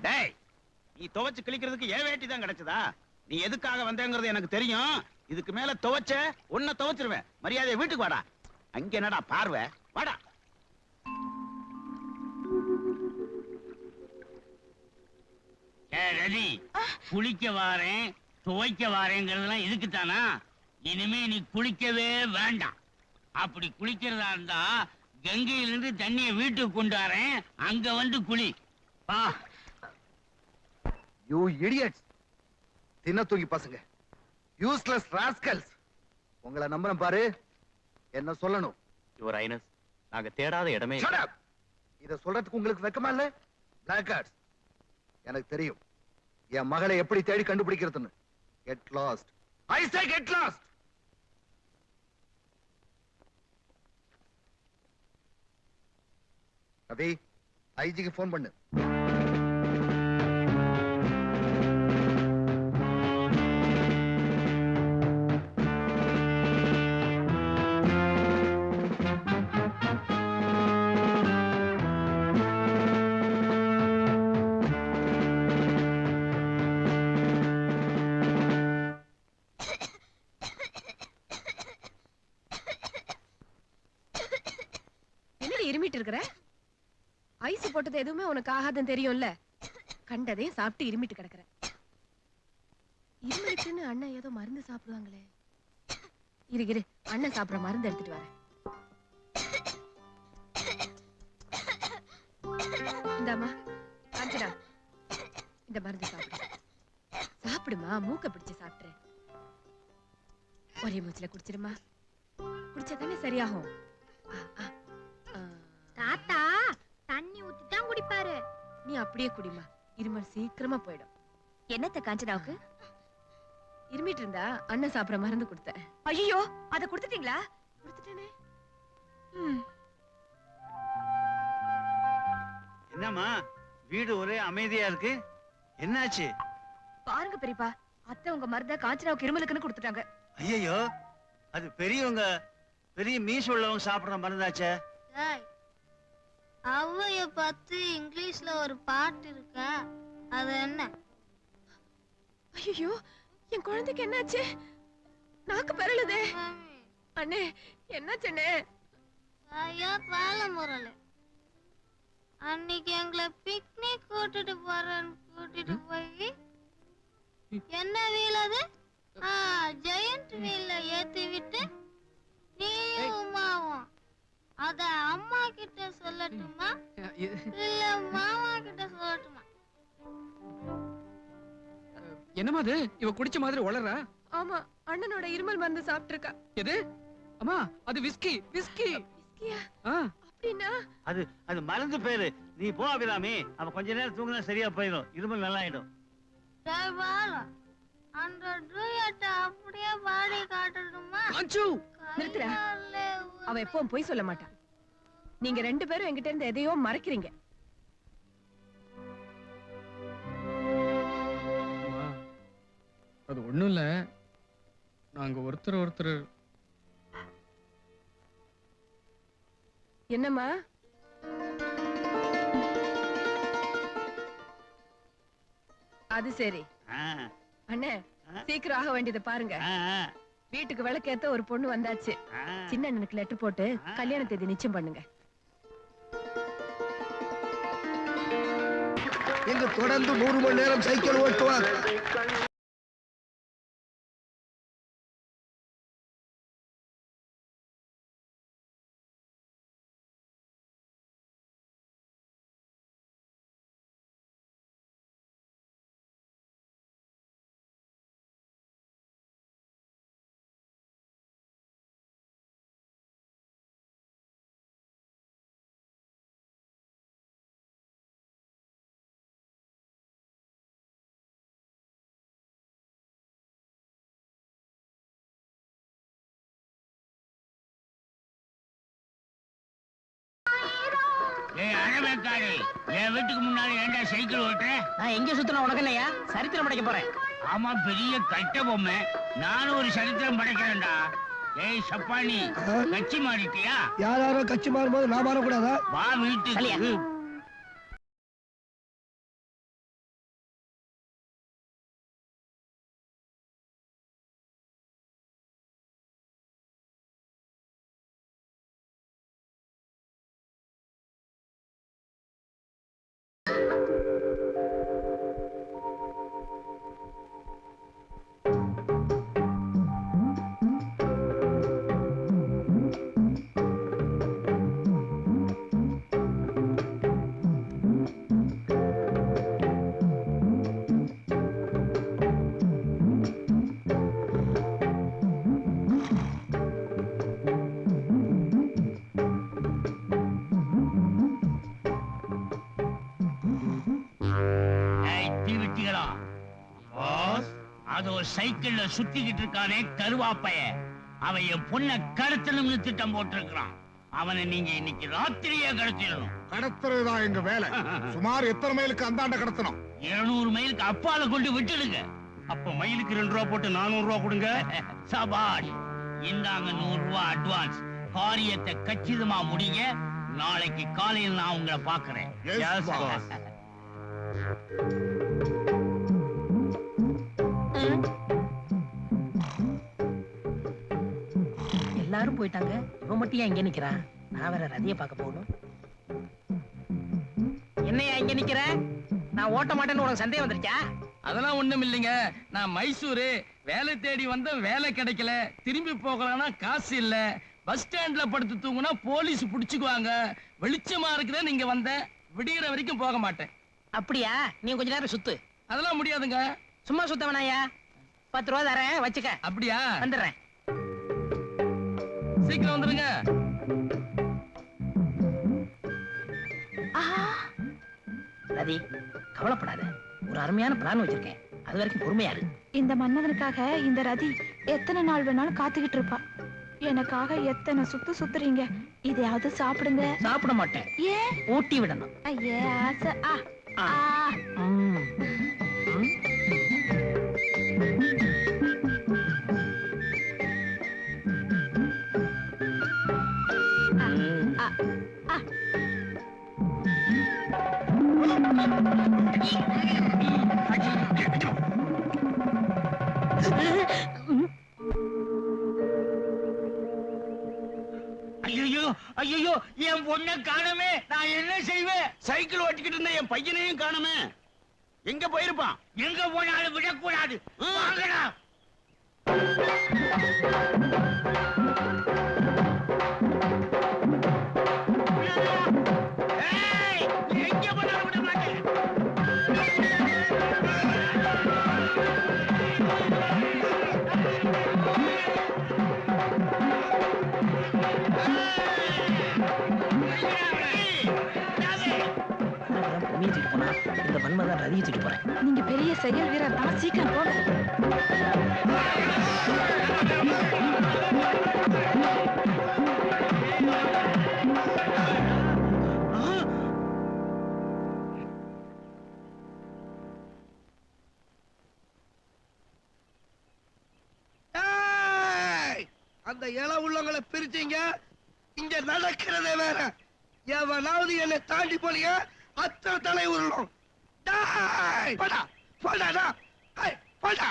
டேய், நீ துவைச்சு கிழிக்கிறதுக்கு ஏன் வேட்டி தான் கிடைச்சதா? நீ எதுக்காக வந்தேங்கிறது எனக்கு தெரியும். இதுக்கு மேல துவைச்ச உன்னை துவைச்சிருவேன். மரியாதையை வீட்டுக்கு வாடா. அங்க என்னடா பார்வை? வாடா. ரதி, குளிக்க வாரேன் துவைக்க வாரேங்கிறதெல்லாம் இதுக்குத்தானா? இனிமே நீ குளிக்கவே வேண்டாம். அப்படி குளிக்கிறதா இருந்தா கங்கையிலிருந்து தண்ணியை வீட்டுக்கு கொண்டு வரேன், அங்க வந்து குளி. வா. யூ இடியட்ஸ், தின்ன தூக்கி பசங்க, யூஸ்லெஸ் ராஸ்கல்ஸ். உங்களை நம்புறேன் பாரு, என்ன சொல்லணும்? யுவர் ஹைனஸ், நாங்க தேடாத இடமே Shut up! இத சொல்றதுக்கு உங்களுக்கு வெக்கமா இல்ல? பிளாக் கார்ட்ஸ், எனக்கு தெரியும் என் மகளை எப்படி தேடி கண்டுபிடிக்கிறதுன்னு. Get lost, I say get lost. Ravi, ஐஜிக்கு ஃபோன் பண்ணு. இருமிட்டு இருக்கிற? ஐஸ் போட்டது எதுவுமே உனக்கு ஆகாதுன்னு தெரியும்ல. கண்டதையும் சாப்பிட்டு இருமிட்டு கிடக்குற. இருமிட்டுன்னு அண்ணன் ஏதோ மருந்து சாப்பிடுவாங்களே. இரு, அண்ணன் சாப்பிடுற மருந்து எடுத்துட்டு வரேன். இந்தாமா காஞ்சனா, இந்த மருந்து சாப்பிடு. சாப்பிடுமா, மூக்க பிடிச்சு சாப்பிட்டுரு. ஒரே மூச்சுல குடிச்சிருமா. குடிச்சா தானே சரியாகும். தாத்தா தண்ணி ஊத்தி தான் குடிப்பாரு. நீ அப்படியே குடிமா, இருமல் சீக்கிரமா போயிடும். என்னத்த காஞ்சனாவுக்கு? இருமிட்டு இருந்தா அண்ணன் சாப்பிட மருந்து கொடுத்தேன். ஐயோ, அத கொடுத்துட்டீங்களா? கொடுத்துட்டேனே. என்னம்மா வீடு ஒரே அமைதியா இருக்கு, என்னாச்சு? பாருங்க பெரியப்பா, அத்தை உங்க மருந்த காஞ்சனாவுக்கு இருமலுக்குன்னு கொடுத்துட்டாங்க. ஐயோ, அது பெரியவங்க, பெரிய மீச உள்ளவங்க சாப்பிடுற மருந்தாச்சே. அவ்வைய பார்த்து இங்கிலீஷ்ல ஒரு பாட்டு இருக்க, அது என்ன? ஐயோ, என் குழந்தைக்கு என்னாச்சு? நாக்கு பரலுதே. அண்ணே, என்னாச்சண்ணே? ஐயா பாலமுரல், அன்னைக்கு எங்களை பிக்னிக் கூட்டிட்டு போறேன்னு கூட்டிட்டு போய் என்ன வீல் அது? ஜெயண்ட் வீல்ல ஏத்தி விட்டு நீயும் உமாவும் அத அம்மா கிட்ட சொல்லட்டுமா இல்ல மாமா கிட்ட சொல்லட்டுமா? என்னமா அது? இவ குடிச்ச மாதிரி உளறா? ஆமா, அண்ணனோட இருமல் மருந்து சாப்பிட்டு இருக்கா. எது? அம்மா, அது விஸ்கி. விஸ்கியா? அப்படின்னா அது மருந்து பேரு. நீ போ அபிராமி, அவ கொஞ்ச நேரம் தூங்கினா சரியா போயிடும், இருமல் நல்லா ஆயிடும். அந்த டூயட்ட அப்படியே பாடி காட்டணுமா? நிறுத்துற. அவ எப்பவும் பொய் சொல்ல மாட்டான். நீங்க ரெண்டு பேரும் என்கிட்ட இருந்து எதையோ மறைக்கிறீங்க. அது ஒண்ணும் இல்ல, நாங்க ஒருத்தர் என்னம்மா? அது சரி. அண்ணே, சீக்கிரம் ஆக வேண்டியதை பாருங்க. வீட்டுக்கு விளக்கேத்த ஒரு பொண்ணு வந்தாச்சு. சின்ன அண்ணனுக்கு லெட்டர் போட்டு கல்யாண தேதி நிச்சயம் பண்ணுங்க. எங்க தொடர்ந்து 100 மணி நேரம் சைக்கிள் ஓட்டுவார். ஏய் அழவேக்காடு, என் வீட்டுக்கு முன்னாடி ஏன்டா சைக்கிள் ஓட்டுற? நான் எங்க சுத்தின உனக்கு இல்லையா? சரித்திரம் படைக்க போறேன். ஆமா, பெரிய கட்ட பொம்மை. நானும் ஒரு சரித்திரம் படைக்கிறேன்டா. ஏய் சப்பானி, கட்சி மாறிட்டியா? யாரோ கட்சி மாறும்போது நான் மாறக்கூடாதா? வா வீட்டுக்கு. அது ஒரு சைக்கிள்ல சுத்திக்கிட்டு இருக்கானே கருவாப்பைய, அவன் என் பொண்ண கடத்தணும்னு திட்டம் போட்டிருக்கிறான். அவனை நீங்க இன்னைக்கு ராத்திரியே கடத்திடணும். கடத்துறதுதான் எங்க வேலை. சுமார் எத்தனை மைலுக்கு அந்தாண்ட கடத்தணும்? 200 மைலுக்கு அப்பால கொண்டு விட்டுடுங்க. அப்ப மைலுக்கு 2 ரூபா போட்டு 400 ரூபா கொடுங்க. சபாஷ், இந்தாங்க 100 ரூபாய் அட்வான்ஸ். காரியத்தை கச்சிதமா முடிங்க. நாளைக்கு காலையில் நான் உங்களை பாக்குறேன். Yes, boss. எல்லாரும் போயிட்டாங்க, இவன் மட்டும் ஏன் இங்க நிக்கிறான்? நான் வேற ரதியை பார்க்க போகணும். என்னையா இங்க நிக்கிற? நான் ஓட்ட மாட்டேன்னு உனக்கு சந்தேகம் வந்துருச்சா? அதெல்லாம் ஒண்ணும் இல்லைங்க. நான் மைசூரு வேலை தேடி வந்த, வேலை கிடைக்கல. திரும்பி போகலாம்னா காசு இல்ல. பஸ் ஸ்டாண்ட்ல படுத்து தூங்குனா போலீஸ் புடிச்சுக்குவாங்க. வெளிச்சமா இருக்குதே நீங்க வந்த, விடிகிற வரைக்கும் போக மாட்டேன். அப்படியா? நீ கொஞ்ச நேரம் சுத்து. அதெல்லாம் முடியாதுங்க. சும்மா சுத்த வேணாயா? 10 ரூபா தரேன், வச்சுக்க. அப்படியா? வந்துடுறேன். சீக்கிரம் வந்துருங்க. ரதி, கவலைப்படாத. ஒரு அருமையான பிளான் வச்சிருக்கேன். அது வரைக்கும் பொறுமையா இரு. இந்த மன்னவனுக்காக இந்த ரதி எத்தனை நாள் வேணாலும் காத்துக்கிட்டு இருப்பா. எனக்காக எத்தனை சுத்துறீங்க. இதையாவது சாப்பிடுங்க. சாப்பிட மாட்டேன். ஏன்? ஊட்டி விடணும். ஐயே ஆசை. ஐயோ ஐயோ, என் பொண்ணை காணமே. நான் என்ன செய்வேன்? சைக்கிள் ஓட்டிக்கிட்டு இருந்த என் பையனையும் காணுமே. எங்க போயிருப்பான்? எங்க போனாலும் விடக்கூடாது. வாங்கடா. ஏய், எங்க போனாலும் விட மாட்டேன். இந்த மன்மதான் ரதியை தூக்கிட்டு போறேன். நீங்க பெரிய செயல் வீரர் தான், சீக்கிரம் போங்க. அந்த இல உள்ளவங்களை பிரிச்சீங்க. இங்க நடக்கிறதே வேற. எவனாவது என்னை தாண்டி போனீங்க, அத்தனை தலை உருளும். போடா போடா போடா.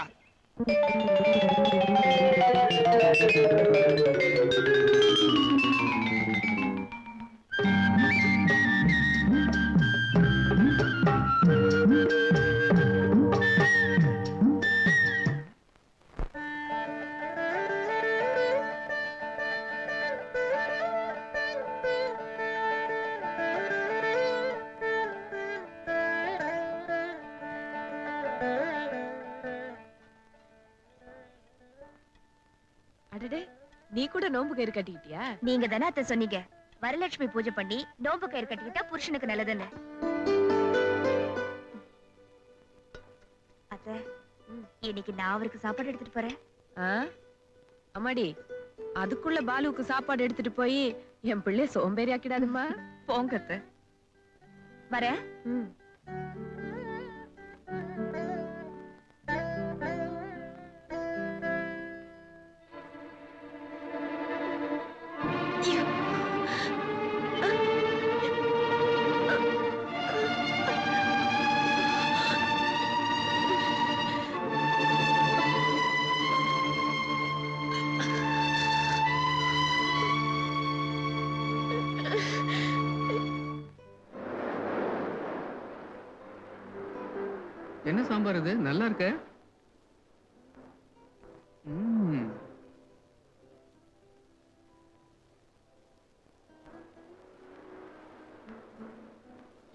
அடடே, நீ கூட நோம்பு கயிறு கட்டிக்கிட்டியா? நீங்க தானே அத்தை சொன்னீங்க, வரலட்சுமி பூஜை பண்ணி நோம்பு கயிறு கட்டிக்கிட்டா புருஷனுக்கு நல்லதுன்னு. அத்தை, இன்னைக்கு நான் அவருக்கு சாப்பாடு எடுத்துட்டு போறேன். அம்மாடி, அதுக்குள்ள பாலுவுக்கு சாப்பாடு எடுத்துட்டு போய் என் பிள்ளை சோம்பேறி ஆக்கிடாதுமா. போங்க அத்தை. வரேன். என்ன சாம்பார் இது? நல்லா இருக்க.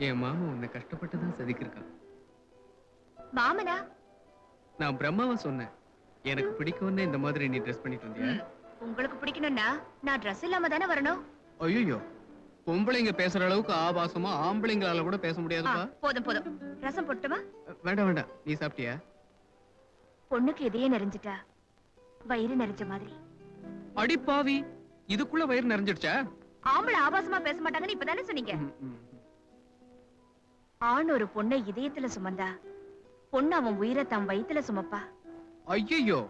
என் மாமா உன்னை கஷ்டப்பட்டுதான் செதுக்கிருக்கான். மாமனா? நான் பிரம்மாவை சொன்னேன். எனக்கு பிடிக்கும்னு இந்த மாதிரி நீ ட்ரெஸ் பண்ணிட்டு வந்தியா? உங்களுக்கு பிடிக்கணும்னா நான் ட்ரெஸ் இல்லாம தானே வரணும். ஐயோ, பொம்பளைங்க பேசுற அளவுக்கு ஆபாசமா ஆம்பளைங்களால கூட பேச முடியாதுப்பா. போதும் போதும். ரசம் போட்டுமா? வேண்டாம் வேண்டாம். நீ சாப்பிட்டியா? பொண்ணுக்கு இதையே நிறைஞ்சிட்டா வயிறு நிறைஞ்ச மாதிரி. அடி பாவி, இதுக்குள்ள வயிறு நிறைஞ்சிடுச்சா? ஆம்பளை ஆபாசமா பேச மாட்டாங்கன்னு இப்பதானே சொன்னீங்க. ஆண் ஒரு பொண்ணை இதயத்துல சுமந்தா பொண்ணு அவன் உயிரை தம் வயித்துல சுமப்பா. ஐயோ,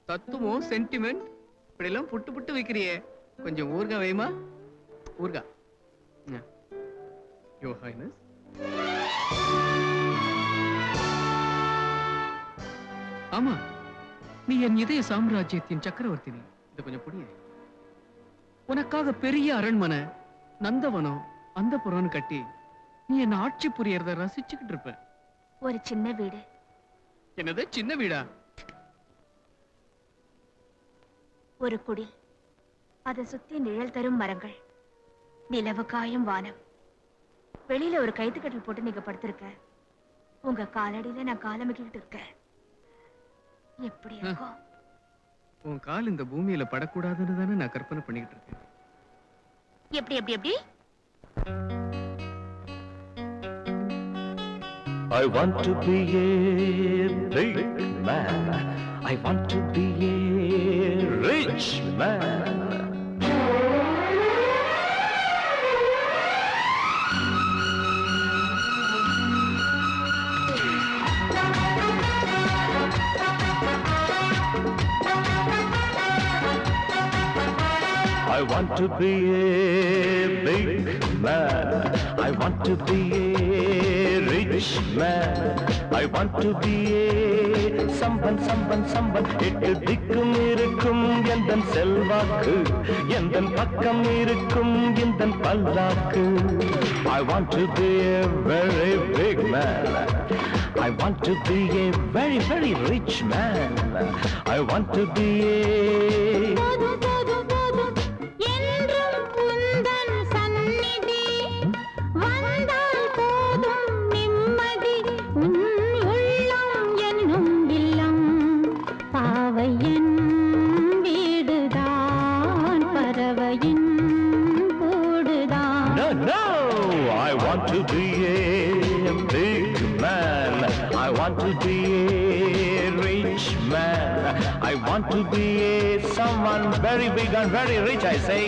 தத்துவம் சென்டிமெண்ட் இப்படி எல்லாம் புட்டு புட்டு வைக்கிறியே. கொஞ்சம் ஊர்கா வைமா. ஊர்கா. யோ ஹைனஸ். ஆமா, நீ என் இதய சாம்ராஜ்யத்தின் சக்கரவர்த்தி. நீ இதை கொஞ்சம் புரிய. உனக்காக பெரிய அரண்மனை, நந்தவனம், அந்த புறம்னு கட்டி நீ என்ன ஆட்சி புரியறத ரசிச்சுக்கிட்டு இருப்ப. ஒரு சின்ன வீடு. என்னது சின்ன வீடா? ஒரு குடி, அதை சுத்தி நிழல் தரும் மரங்கள், நிலவு காயும் வானம். வெளியில ஒரு கைத்துக்கட்டில் போட்டு நீங்க படுத்திருக்க. உங்க காலடியில நான் காலமிக்கிட்டு இருக்கேன். எப்படி இருக்கும்? உன் கால் இந்த பூமியில படக்கூடாதுன்னு தானே நான் கற்பனை பண்ணிக்கிட்டு இருக்கேன். எப்படி எப்படி எப்படி? I want to be a big man. I want to be a rich man. I want to be a big man. I want to be a rich man. I want to be a someone. எட்டு திக்கும் இருக்கும் எந்தன் செல்வாக்கு, எந்தன் பக்கம் இருக்கும் எந்தன் பல்லாக்கு. I want to be a very big man. I want to be a very, very rich man. I want to be a to be a big man. I want to be a rich man. I want to be a someone very big and very rich, I say.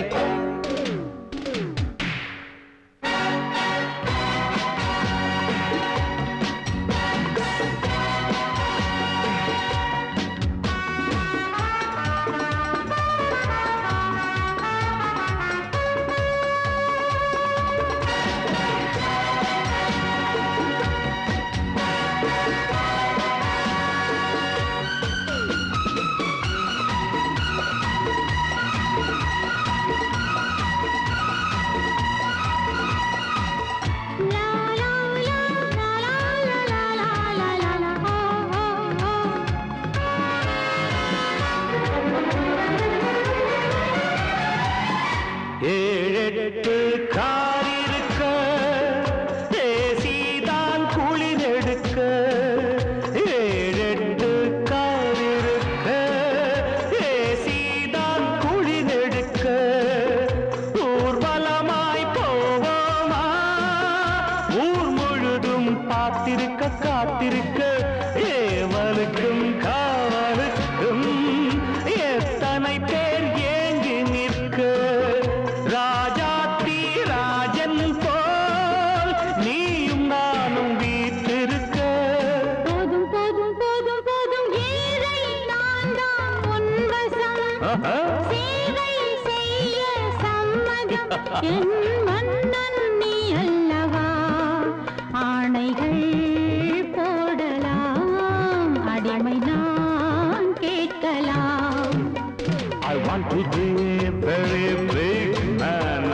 சேவை செய்ய சம்மதம் என் மன்னன் நீ அல்லவா ஆணைகள் போடலாம் அடிமை நான் கேட்கலாம் I want to be a very big man.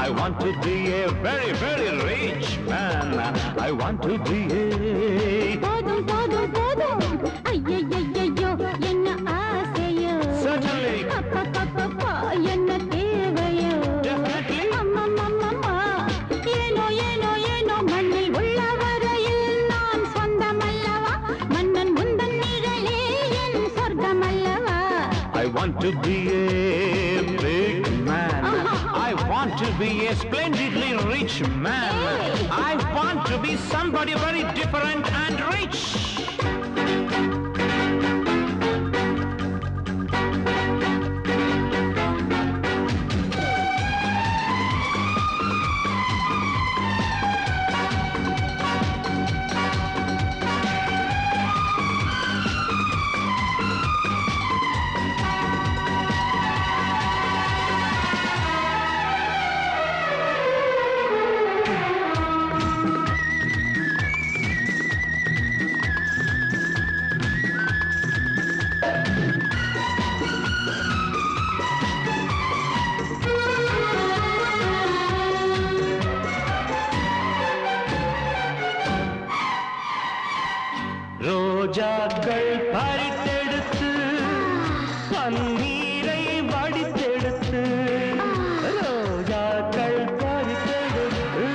I want to be a very, very rich man. I want to be a... போதும் போதும் போதும் ஐயையையோ என்ன ஆசையோ Certainly. அப்பப்பப்பப்பா என்ன தேவையோ Definitely. அம்மம்மம்மம்மா ஏனோ ஏனோ ஏனோ மண்ணில் உள்ள வரையில் நான் சொந்தமல்லவா மன்னன் முந்தன் நிழலே என் சொர்க்கமல்லவா I want to be a big man. I want to be a splendidly rich man. I want to be somebody very different and rich. ரோஜாக்கள் பறித்தெடுத்து பன்னீரை வடித்தெடுத்து ரோஜாக்கள் பறித்தெடுத்து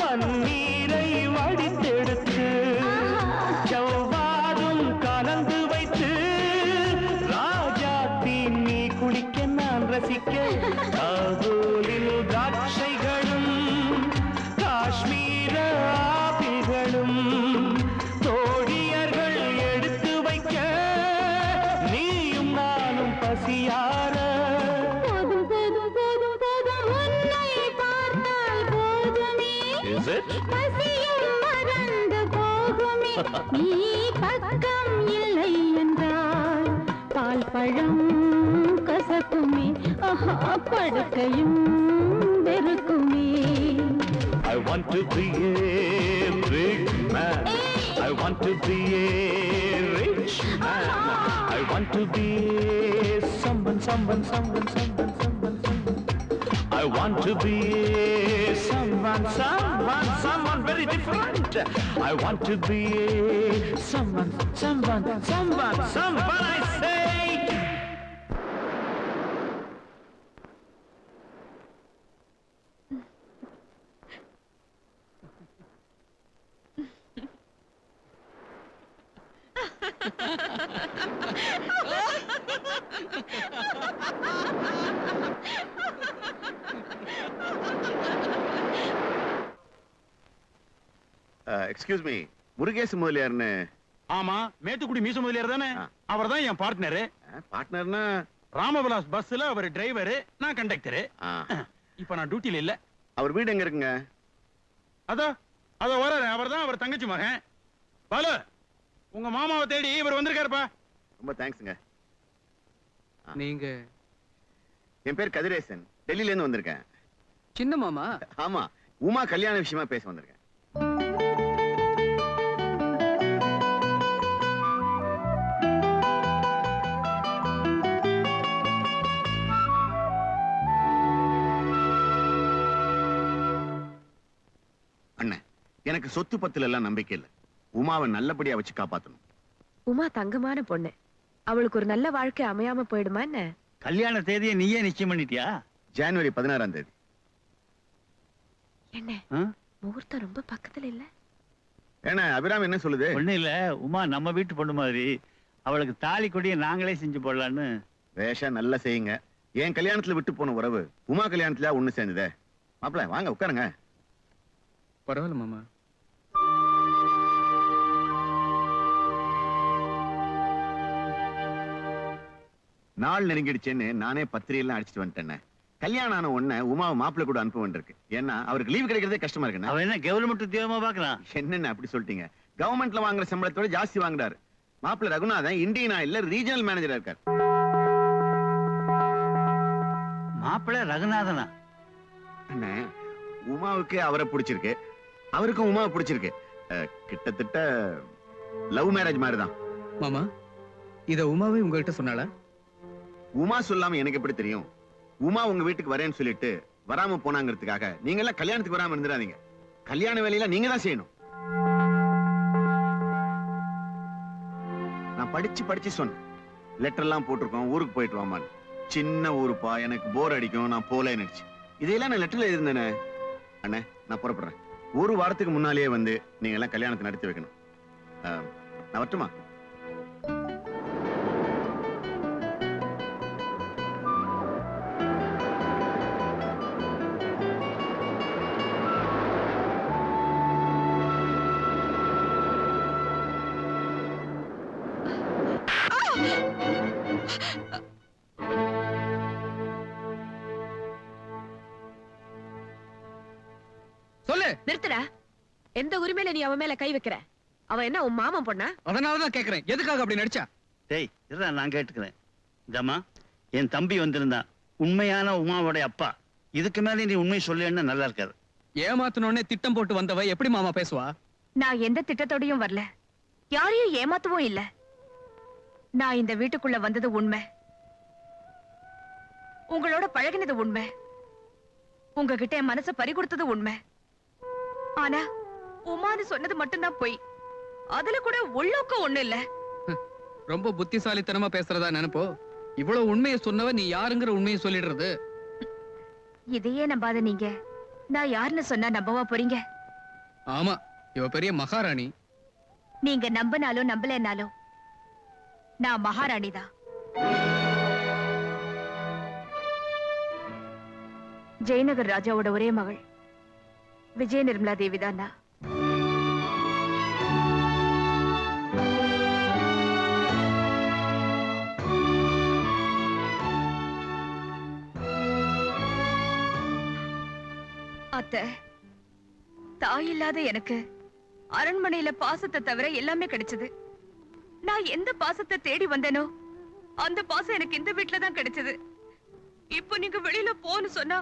பன்னீரை வடித்தெடுத்து செவ்வாதும் கலந்து வைத்து ராஜாத்தி நீ குடிக்க நான் ரசிக்க காதோலில் திராட்சைகளும் காஷ்மீர ஆப்பிள்களும் தோழியர்கள் எடுத்து வைக்க நீயும் நானும் பசியார போதும் போதும் போதும் போதும் உன்னை பார்த்தால் போதுமே Is it? பசியும் மறந்து போகுமே நீ பக்கம் இல்லை என்றால் பால் பழம் கசக்குமே ஆஹா படுக்கையும் வெறுக்குமே I want to be a big man. I want to be a rich man. I want to be someone. I want to be someone very different. I want to be someone, I say. Excuse me, Murugesa முதலியார்னு? ஆமா, மேட்டுக்குடி மீச முதலியார் தானே? அவர்தான் என் partner. பார்ட்னர்னா? Ramvilas பஸ்ல அவர் driver, நான் conductor. இப்ப நான் டியூட்டில இல்ல. அவர் வீடு எங்க இருக்குங்க? அதோ வராரு. அவர்தான் அவர் தங்கச்சி மகன். பாலு, உங்க மாமாவை தேடி இவர் வந்திருக்காருப்பா. ரொம்ப தேங்க்ஸ்ங்க. நீங்க? என் பேர் கதிரேசன், டெல்லியில இருந்து வந்திருக்கேன். சின்ன மாமா? ஆமா, உமா கல்யாண விஷயமா பேச வந்திருக்கேன். அண்ணன், எனக்கு சொத்து பத்துல எல்லாம் நம்பிக்கை இல்லை. உமாவை நல்லபடியா வச்சு காப்பாத்தணும். உமா தங்கமான பொண்ணு. அவளுக்கு ஒரு நல்ல வாழ்க்கை அமையாம போயிடுமா என்ன? கல்யாண தேதியை நீயே நிச்சயம் பண்ணிட்டியா? ஜனவரி 16ஆம் தேதி. என்ன முகூர்த்தம் ரொம்ப பக்கத்துல இல்ல? என்ன அபிராமி என்ன சொல்லுது? ஒண்ணு இல்ல, உமா நம்ம வீட்டு பொண்ணு மாதிரி, அவளுக்கு தாலி கொடியை நாங்களே செஞ்சு போடலான்னு. வேஷா நல்லா செய்யுங்க. என் கல்யாணத்துல விட்டு போன உறவு உமா கல்யாணத்துல ஒண்ணு சேர்ந்ததே. மாப்பிள்ள வாங்க உட்காருங்க. பரவாயில்ல மாமா. நாள் நெருங்கிடுச்சேன்னு நானே பத்திரியெல்லாம் அடிச்சுட்டு வந்துட்டேன். கல்யாணம் ஆன உடனே உமாவை மாப்பிள்ள கூட அனுப்ப வேண்டியிருக்கு. ஏன்னா அவருக்கு லீவ் கிடைக்கிறதே கஷ்டமா இருக்கு. அவன் என்ன கவர்மெண்ட் உத்தியோகமா பாக்கலாம்? என்னென்ன அப்படி சொல்லிட்டீங்க? கவர்மெண்ட்ல வாங்குற சம்பளத்தோட ஜாஸ்தி வாங்குறாரு. மாப்பிள்ள ரகுநாதன் இந்தியன் ஆயில்ல ரீஜனல் மேனேஜரா இருக்காரு. மாப்பிள்ளை ரகுநாதனா? அண்ணே, உமாவுக்கு அவரை பிடிச்சிருக்கு, அவருக்கும் உமாவை பிடிச்சிருக்கு. கிட்டத்தட்ட லவ் மேரேஜ் மாதிரிதான். மாமா, இத உமாவே உங்ககிட்ட சொன்னாளா? உமா சொல்லாம எனக்கு எப்படி தெரியும்? உமா உங்க வீட்டுக்கு வரேன்னு சொல்லிட்டு வராம போனாங்கிறதுக்காக நீங்க எல்லாம் கல்யாணத்துக்கு வராம இருந்துடாதீங்க. கல்யாண வேலையில நீங்க தான் செய்யணும். நான் படிச்சு சொன்னேன். லெட்டர் எல்லாம் போட்டிருக்கோம், ஊருக்கு போயிட்டு வாமான்னு. சின்ன ஊருப்பா, எனக்கு போர் அடிக்கும், நான் போல நினைச்சு இதையெல்லாம் நான் லெட்டர்ல இருந்தேனே. அண்ணே, நான் புறப்படுறேன். ஒரு வாரத்துக்கு முன்னாலேயே வந்து நீங்க எல்லாம் கல்யாணத்தை நடத்தி வைக்கணும். நான் வரட்டுமா? சொல்லு. நிறுத்துடா. எந்த உரிமையில நீ அவன் மேல கை வைக்கிற? அவன் என்ன உன் மாமன் பொண்ணா? அதனாலதான் கேக்குறேன், எதுக்காக அப்படி நடிச்சா? டேய், இதுதான் நான் கேட்டுக்கிறேன். ஜம்மா, என் தம்பி வந்திருந்தான், உண்மையான உமாவோட அப்பா. இதுக்கு மேல நீ உண்மை சொல்லுன்னா நல்லா இருக்காது. ஏமாத்தணும்னே திட்டம் போட்டு வந்தவ எப்படி மாமா பேசுவா? நான் எந்த திட்டத்தோடையும் வரல, யாரையும் ஏமாத்தவும் இல்ல. நான் இந்த வீட்டுக்குள்ள வந்தது உண்மை, உங்களோட பழகினது உண்மை, உங்ககிட்ட என் மனசை பறி கொடுத்தது உண்மை. ஆனா உமான்னு சொன்னது மட்டும்தான் பொய். அதுல கூட உள்ளோக்கம் ஒண்ணு இல்ல. ரொம்ப புத்திசாலித்தனமா பேசுறதா நினைப்போ? இவ்வளவு உண்மையை சொன்னவ நீ யாருங்கிற உண்மையை சொல்லிடுறது. இதையே நம்பாத நீங்க நான் யாருன்னு சொன்னா நம்பவா போறீங்க? ஆமா, இவ பெரிய மகாராணி. நீங்க நம்பினாலும் நம்பலனாலும் நான் மகாராணி தான். ஜெயநகர் ராஜாவோட ஒரே மகள் விஜய நிர்மலா தேவி தான். அத்தை, தாய் இல்லாத எனக்கு அரண்மனையில பாசத்தை தவிர எல்லாமே கிடைச்சது. நான் எந்த பாசத்தை தேடி வந்தேனோ அந்த பாசம் எனக்கு இந்த வீட்டுல தான் கிடைச்சது. இப்போ நீங்க வெளியில போன்னு சொன்னா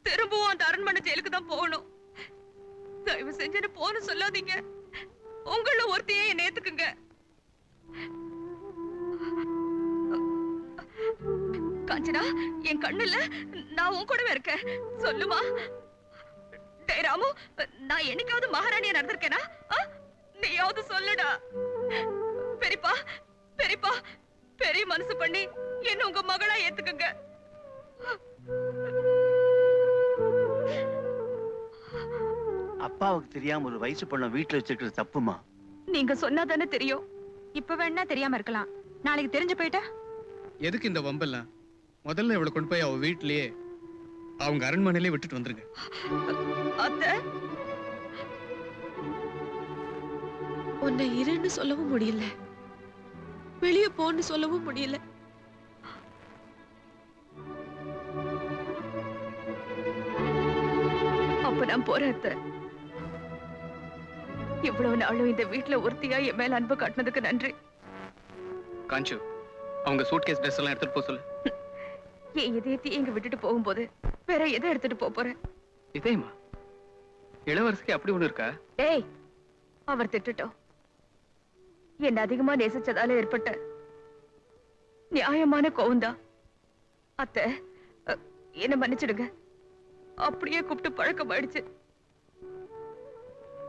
திரும்பவும் அந்த அரண்மனை ஜெயிலுக்கு தான் போகணும். தயவு செஞ்சு போன்னு சொல்லாதீங்க. உங்கள ஒருத்தையே என்ன ஏத்துக்குங்க. காஞ்சனா, என் கண்ணுல நான் உன் கூடவே இருக்கேன். சொல்லுமா? டேய் ராமு, நான் என்னைக்காவது மகாராணியா நடந்திருக்கேனா? நீயாவது சொல்லுடா. பெரியப்பா, பெரியப்பா, பெரிய மனசு பண்ணி என்ன உங்க மகளா ஏத்துக்குங்க. அப்பாவுக்கு தெரியாம ஒரு வயசு பொண்ண வீட்டுல வச்சிருக்கிறது தப்புமா? நீங்க சொன்னாதானே தெரியும். இப்ப வேணா தெரியாம இருக்கலாம், நாளைக்கு தெரிஞ்சு போயிட்டா? எதுக்கு இந்த வம்பெல்லாம்? முதல்ல இவளை கொண்டு போய் அவ வீட்லயே அவங்க அரண்மனையிலே விட்டுட்டு வந்துருங்க. அத்தை, உன்னை இருன்னு சொல்லவும் முடியல, வெளியே போன்னு சொல்லவும் முடியல. அப்ப நான் போறேன் அத்தை. இவ்வளவு நாளும் இந்த வீட்டுல ஒருத்தியா என் மேல அன்பு காட்டினதுக்கு நன்றி. காஞ்சு, அவங்க சூட்கேஸ் ட்ரெஸ் எல்லாம் எடுத்துட்டு போக சொல்லு. என் இதயத்தையும் இங்க விட்டுட்டு போகும்போது வேற எதை எடுத்துட்டு போறேன்? இதேமா இளவரசிக்கு அப்படி ஒண்ணு இருக்கா? ஏய், அவர் திட்டட்டும். என்ன அதிகமா நேசிச்சதால ஏற்பட்ட நியாயமான கோவம்தான். அத்தை, என்ன மன்னிச்சிடுங்க. அப்படியே கூப்பிட்டு பழக்கமாயிடுச்சு.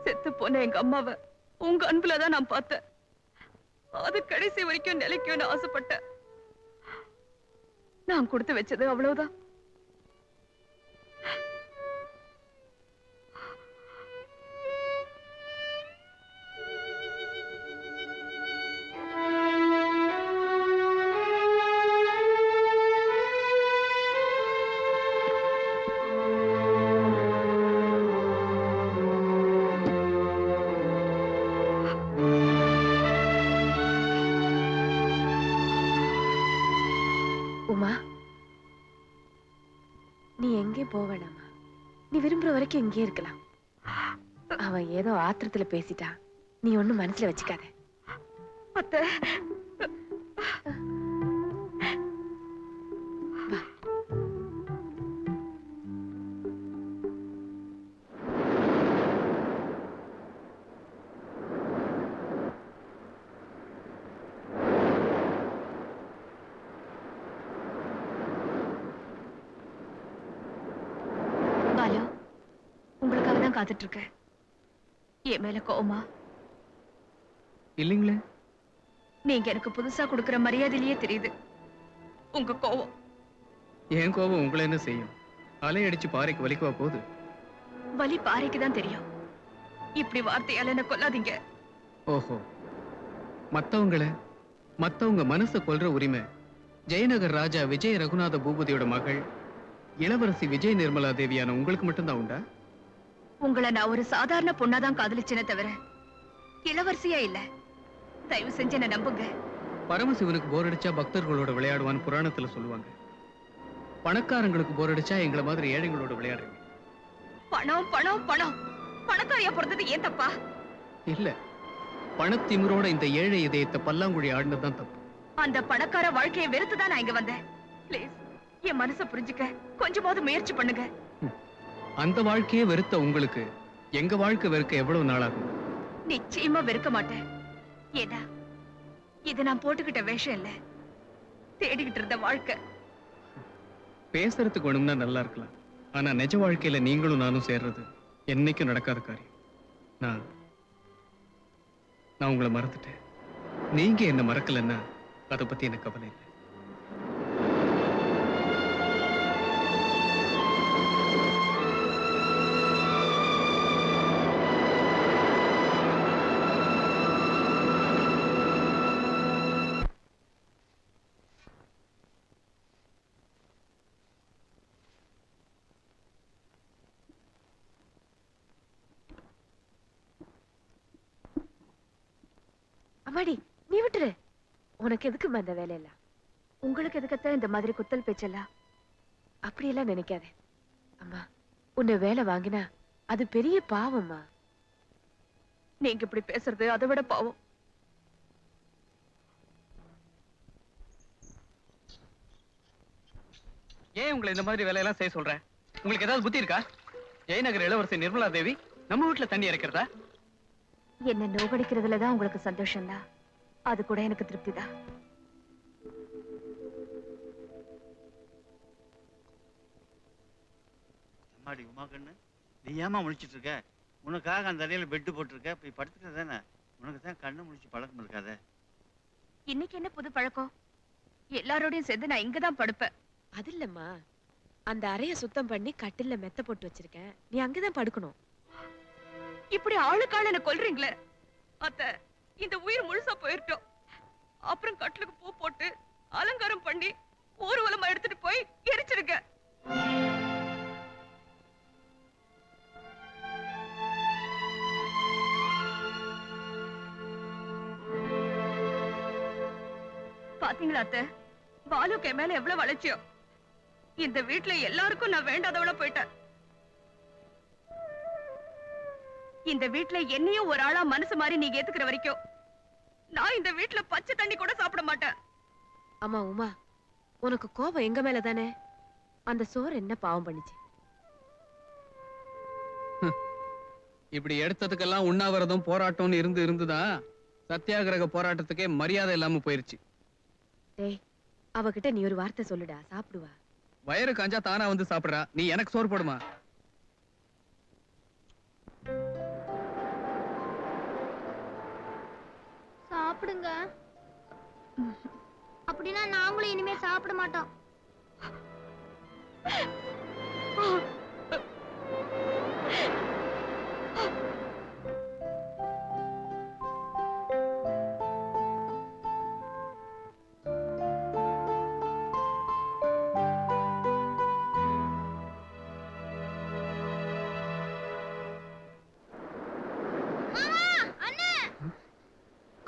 செத்து போன எங்க அம்மாவை உங்க அன்புலதான் நான் பார்த்தேன். அது கடைசி வரைக்கும் நிலைக்கும்னு ஆசைப்பட்டேன். நான் கொடுத்து வச்சது அவ்வளவுதான். உமா, நீ எங்கே போவேணாமா? நீ விரும்புற வரைக்கும் இங்கே இருக்கலாம். அவன் ஏதோ ஆத்திரத்துல பேசிட்டான், நீ ஒண்ணும் மனசுல வச்சுக்காத. அத்தை, தான் காத்துட்டு இருக்கேன். என் மேல கோவமா? இல்லைங்களே. நீங்க எனக்கு புதுசா கொடுக்கிற மரியாதையிலேயே தெரியுது உங்க கோவம். என் கோபம் உங்களை என்ன செய்யும்? அலையடிச்சு பாறைக்கு வலிக்குவா போகுது? வலி பாறைக்கு தான் தெரியும். இப்படி வார்த்தையால என்ன கொல்லாதீங்க. ஓஹோ, மத்தவங்க மனசை கொல்ற உரிமை ஜெயநகர் ராஜா விஜய் ரகுநாத பூபதியோட மகள் இளவரசி விஜய் நிர்மலா தேவியான உங்களுக்கு மட்டும்தான் உண்டா? உங்களை நான் ஒரு சாதாரண பொண்ணாதான் காதலிச்சேனே தவிர இளவரசியா இல்ல. தயவு செஞ்சு என்ன நம்புங்க. பரமசிவனுக்கு போர் அடிச்சா பக்தர்களோட விளையாடுவான்னு புராணத்துல சொல்லுவாங்க. பணக்காரங்களுக்கு போர் அடிச்சா எங்களை மாதிரி ஏழைங்களோட விளையாடுறீங்க. பணம் பணம் பணம். பணக்காரியா பிறந்தது ஏன் தப்பா? இல்ல, பணத்திமிரோட இந்த ஏழை இதயத்தை பல்லாங்குழி ஆடினதுதான் தப்பு. அந்த பணக்கார வாழ்க்கையை வெறுத்துதான் நான் இங்க வந்தேன். பிளீஸ் என் மனசை புரிஞ்சுக்க கொஞ்சமாவது முயற்சி பண்ணுங்க. அந்த வாழ்க்கையே வெறுத்த உங்களுக்கு எங்க வாழ்க்கை வெறுக்க எவ்வளவு நாளாகும்? நிச்சயமா வெறுக்க மாட்டேன். ஏடா, இது நான் போட்டுக்கிட்ட வேஷம் இல்ல, தேடிக்கிட்டு இருந்த வாழ்க்கை. பேசுறதுக்கு வேணும்னா நல்லா இருக்கலாம், ஆனா நிஜ வாழ்க்கையில நீங்களும் நானும் சேர்றது என்னைக்கும் நடக்காத காரியம். நான் உங்களை மறந்துட்டேன். நீங்க என்ன மறக்கலன்னா அதை பத்தி எனக்கு கவலை இல்லை. அம்மாடி, நீ விட்டுரு. உனக்கு எதுக்கு அந்த வேலையெல்லாம்? உங்களுக்கு எதுக்கத்தான் இந்த மாதிரி குத்தல் பேச்செல்லாம்? அப்படியெல்லாம் நினைக்காத அம்மா. உன்னை வேலை வாங்கினா அது பெரிய பாவம்மா. நீங்க இப்படி பேசுறது அதை விட பாவம். ஏன் உங்களை இந்த மாதிரி வேலையெல்லாம் செய்ய சொல்றேன்? உங்களுக்கு ஏதாவது புத்தி இருக்கா? ஜெயநகர் இளவரசி நிர்மலா தேவி நம்ம வீட்டுல தண்ணி இறக்கிறதா? என்ன நோகடிக்கிறதுலதான் உங்களுக்கு சந்தோஷம் தான். அது கூட எனக்கு திருப்தி தான். அம்மாடி உமா கண்ணு, நீ ஏமா முழிச்சிட்டு இருக்க? உனக்காக அந்த அறையில பெட்டு போட்டிருக்க, போய் படுத்துக்க தானே. உனக்கு தான் கண்ணு முழிச்சு பழக்கம் இருக்காத. இன்னைக்கு என்ன புது பழக்கம்? எல்லாரோடையும் சேர்ந்து நான் இங்கதான் படுப்பேன். அது இல்லம்மா, அந்த அறைய சுத்தம் பண்ணி கட்டில்ல மெத்த போட்டு வச்சிருக்கேன். நீ அங்கதான் படுக்கணும். இப்படி ஆளுக்காள் என்ன கொல்றீங்களே அத்த. இந்த உயிர் முழுசா போயிட்டோம். அப்புறம் கட்டிலுக்கு பூ போட்டு அலங்காரம் பண்ணி ஊர்வலமா எடுத்துட்டு போய் எரிச்சிருக்க. பாத்தீங்களா அத்த, பாலுக்கு மேல எவ்வளவு வளர்ச்சியோ. இந்த வீட்டுல எல்லாருக்கும் நான் வேண்டாதவளா போயிட்டேன். இந்த வீட்டுல என்னையும் ஒரு ஆளா மனசு மாதிரி நீங்க ஏத்துக்கிற வரைக்கும் நான் இந்த வீட்டுல பச்சை தண்ணி கூட சாப்பிட மாட்டேன். அம்மா உமா, உனக்கு கோபம் எங்க மேல தானே? அந்த சோறு என்ன பாவம் பண்ணிச்சு? இப்படி எடுத்ததுக்கெல்லாம் உண்ணாவிரதம் போராட்டம்னு இருந்துதான் சத்தியாகிரக போராட்டத்துக்கே மரியாதை இல்லாம போயிருச்சு. டேய், அவகிட்ட நீ ஒரு வார்த்தை சொல்லுடா, சாப்பிடுவா. வயிறு காஞ்சா தானா வந்து சாப்பிடுறா, நீ எனக்கு சோறு போடுமா? சாப்பிடுங்க. அப்படின்னா நாங்களும் இனிமே சாப்பிட மாட்டோம்.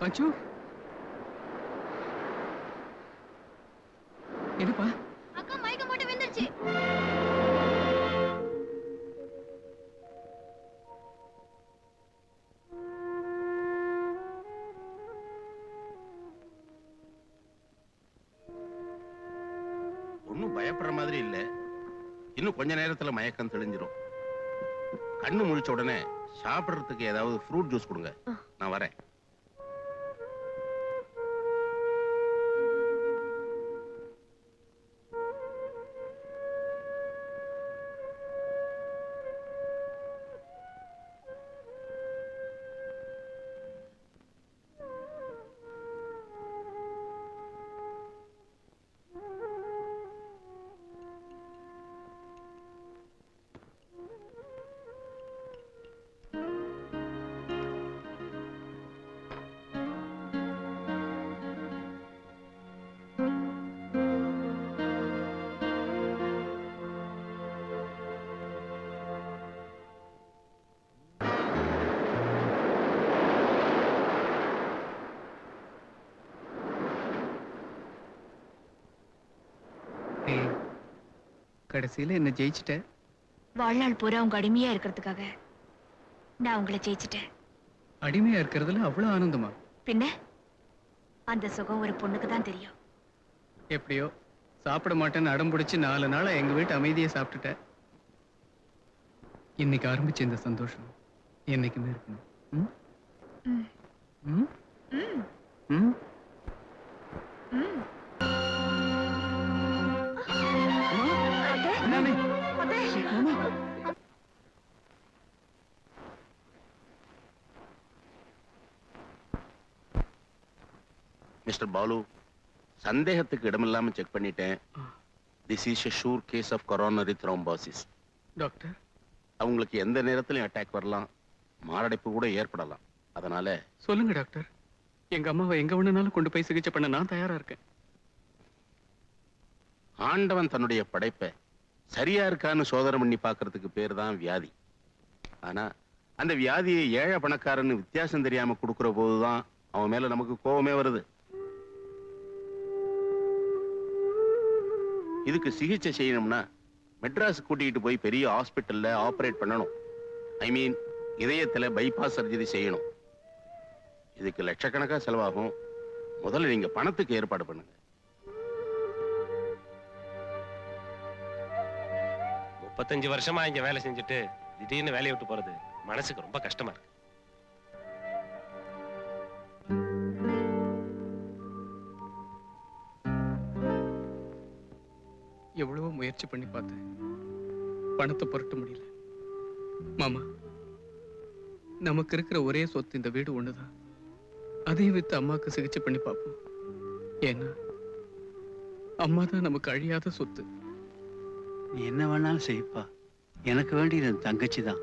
காஞ்சு, என்னப்பா? அக்கா மயக்கம் போட்டு விழுந்துருச்சு. ஒன்னும் பயப்படுற மாதிரி இல்ல. இன்னும் கொஞ்ச நேரத்துல மயக்கம் தெளிஞ்சிரும். கண்ணு முழிச்ச உடனே சாப்பிடுறதுக்கு ஏதாவது ஃப்ரூட் ஜூஸ் கொடுங்க, நான் வரேன். கடைசியில என்ன ஜெயிச்சிட்ட. வாழ்நாள் பூரா உங்க அடிமையா இருக்கிறதுக்காக நான் உங்களை ஜெயிச்சிட்டேன். அடிமையா இருக்கிறதுல அவ்வளவு ஆனந்தமா? பின்ன அந்த சுகம் ஒரு பொண்ணுக்கு தான் தெரியும். எப்படியோ சாப்பிட மாட்டேன்னு அடம் பிடிச்சு 4 நாளா எங்க வீட்டு அமைதியை சாப்பிட்டுட்ட. இன்னைக்கு ஆரம்பிச்ச இந்த சந்தோஷம் என்னைக்குமே இருக்கணும். ம்? ம். ம்? ம். ம்? ம். அண்ணாமே. மாமா. மிஸ்டர் பாலு, சந்தேகத்துக்கு இடமில்லாம செக் பண்ணிட்டேன். This is a sure case of coronary thrombosis. Doctor, அவங்களுக்கு எந்த நேரத்திலும் அட்டாக் வரலாம், மாரடைப்பு கூட ஏற்படலாம். அதனால சொல்லுங்க டாக்டர். எங்க அம்மாவை எங்க வேணும்னாலும் கொண்டு போய் சிகிச்சை பண்ண நான் தயாரா இருக்கேன். ஆண்டவன் தன்னுடைய படைப்பை சரியா இருக்கான்னு சோதனை பண்ணி பார்க்கிறதுக்கு பேர் தான் வியாதி. ஆனா அந்த வியாதியை ஏழை பணக்காரன்னு வித்தியாசம் தெரியாம கொடுக்கிற போதுதான் அவன் மேல நமக்கு கோபமே வருது. இதுக்கு சிகிச்சை செய்யணும்னா மெட்ராஸ் கூட்டிட்டு போய் பெரிய ஹாஸ்பிட்டல்ல ஆபரேட் பண்ணணும். ஐ மீன் இதயத்துல பைபாஸ் சர்ஜரி செய்யணும். இதுக்கு லட்சக்கணக்கா செலவாகும். முதல்ல நீங்க பணத்துக்கு ஏற்பாடு பண்ணுங்க. 35 வருஷமா இங்க வேலை செஞ்சுட்டு திடீர்னு வேலையை விட்டு போறது மனசுக்கு ரொம்ப கஷ்டமா இருக்கு. எவ்வளவோ முயற்சி பண்ணி பார்த்தேன், பணத்தை புரட்ட முடியல. மாமா, நமக்கு இருக்கிற ஒரே சொத்து இந்த வீடு ஒண்ணுதான். அதையும் வித்து அம்மாவுக்கு சிகிச்சை பண்ணி பார்ப்போம். ஏன்னா அம்மா தான் நமக்கு அழியாத சொத்து. நீ என்ன வேணாலும் செய்ப்பா, எனக்கு வேண்டியது என் தங்கச்சி தான்.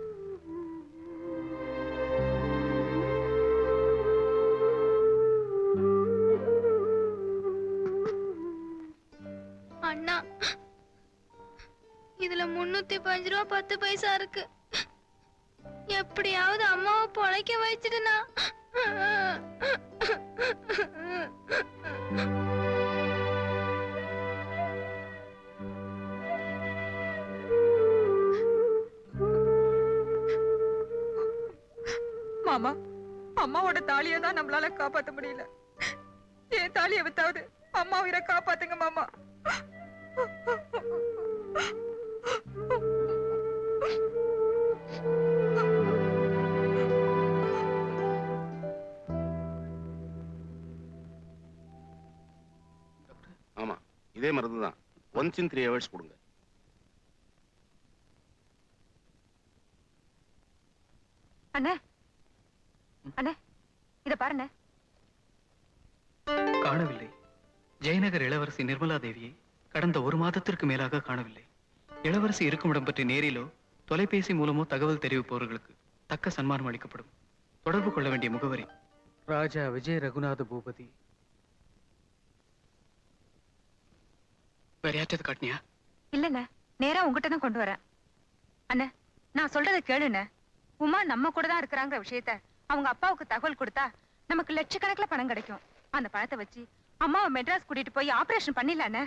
அண்ணா, இதுல 305 ரூபா 10 பைசா இருக்கு. எப்படியாவது அம்மாவை பொழைக்க வச்சிடுனா. மாமா, அம்மாவோட தாலியை தான் நம்மளால காப்பாத்த முடியல. என் தாலியை வித்தாவது அம்மா உயிரை காப்பாத்துங்க மாமா. ஆமா, இதே மருந்து தான். ஒன்ஸ் இன் 3 hours கொடுங்க. அண்ணே, அண்ணே, இத பாருண்ணே. காணவில்லை. ஜெயநகர் இளவரசி நிர்மலா தேவியை கடந்த 1 மாதத்திற்கு மேலாக காணவில்லை. இளவரசி இருக்கும் இடம் பற்றி நேரிலோ தொலைபேசி மூலமோ தகவல் தெரிவிப்பவர்களுக்கு தக்க சன்மானம் அளிக்கப்படும். தொடர்பு கொள்ள வேண்டிய முகவரி ராஜா விஜய் ரகுநாத பூபதி. வேற யார்ட்டது காட்டினியா? இல்லண்ணே, நேரா உங்ககிட்ட தான் கொண்டு வரேன். அண்ணே, நான் சொல்றதை கேளுண்ணே. உமா நம்ம கூட தான் இருக்கிறாங்கிற விஷயத்த அவங்க அப்பாவுக்கு தகவல் கொடுத்தா நமக்கு லட்சக்கணக்கில் பணம் கிடைக்கும். அந்த பணத்தை வச்சு அம்மாவை மெட்ராஸ் கூட்டிட்டு போய் ஆபரேஷன் பண்ணிடலாண்ணே.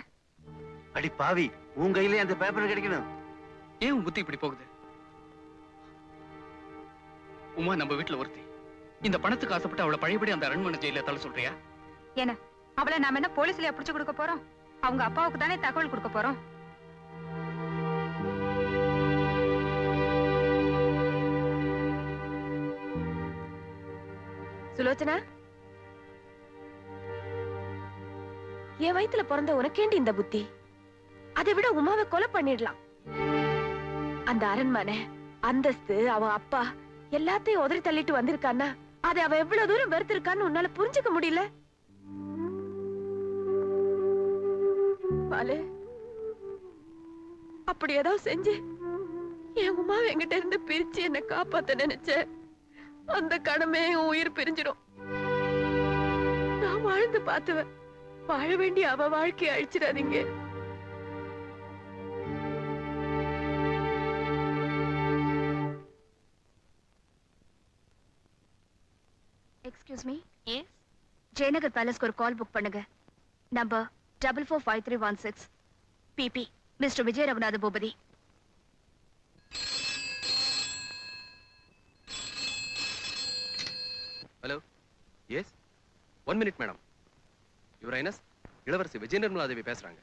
அடி பாவி, உன் கையிலே அந்த பேப்பர் கிடைக்கணும். ஏன் உன் புத்தி இப்படி போகுது? உமா நம்ம வீட்டுல ஒருத்தி. இந்த பணத்துக்கு ஆசைப்பட்டு அவளை பழையபடி அந்த அரண்மனை ஜெயில தள்ள சொல்றியா? ஏன்னா அவளை நாம என்ன போலீஸ்ல பிடிச்சு கொடுக்க போறோம்? அவங்க அப்பாவுக்கு தானே தகவல் கொடுக்க போறோம். சுலோச்சனா, என் வயித்துல பிறந்த உனக்கேண்டி இந்த புத்தி? அதை விட உமாவை கொலை பண்ணிடலாம். அந்த அரண்மனை, அந்தஸ்து, அவன் அப்பா எல்லாத்தையும் உதறி தள்ளிட்டு வந்திருக்கான்னா அதை அவ எவ்வளவு தூரம் வெறுத்திருக்கான்னு உன்னால புரிஞ்சுக்க முடியல. பாலு, அப்படி ஏதாவது செஞ்சு என் உமாவை என்கிட்ட இருந்து பிரிச்சு என்ன காப்பாத்த நினைச்ச அந்த கடமை உன் உயிர் பிரிஞ்சிடும். நான் வாழ்ந்து பார்த்துவேன். வாழ வேண்டிய அவ வாழ்க்கையை அழிச்சிடாதீங்க. Excuse me. எஸ். ஜெயநகர் பேலஸ்க்கு ஒரு கால் புக் பண்ணுங்க. நம்பர் 445316. பிபி mister Vijaya Raghunatha Bhoopathi. Hello, yes, 1 minute madam. Your highness இளவரசி விஜய நிர்மலாதேவி பேசுறாங்க.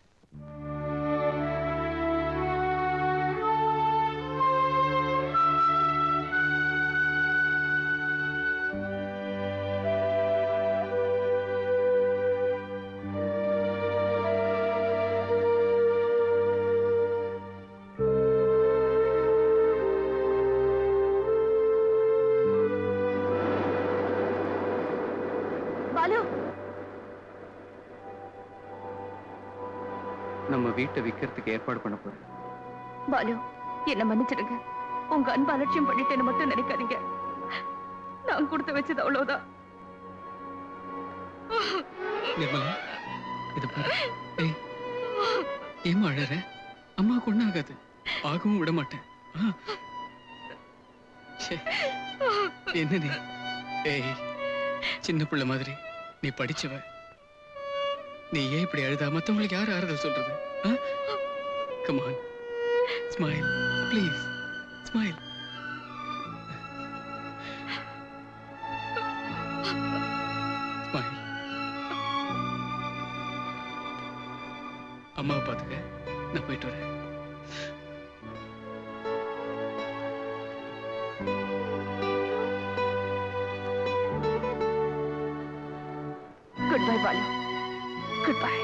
நம்ம வீட்டை விக்கிறதுக்கு ஏற்பாடு பண்ண போறேன். பாலு, என்ன மன்னிச்சிடுங்க. உங்க அன்பு அலட்சியம் பண்ணிட்டேன்னு மட்டும் நினைக்காதீங்க. நான் கொடுத்து வச்சது அவ்வளவுதான். நிர்மலா, இது பாரு. ஏய், ஏம்மா அழற? அம்மாவுக்கு ஒண்ணும் ஆகாது. ஆகவும் விட மாட்டேன். என்ன நீ? ஏய், சின்ன பிள்ளை மாதிரி நீ படிச்சவ. நீ ஏன் இப்படி அழுதா? மத்தவங்களுக்கு யார் ஆறுதல் சொல்றது? Come on, smile, please, smile. Smile. அம்மாவை பாத்துக்க, நான் போயிட்டு வரேன். Goodbye, Balu. Goodbye.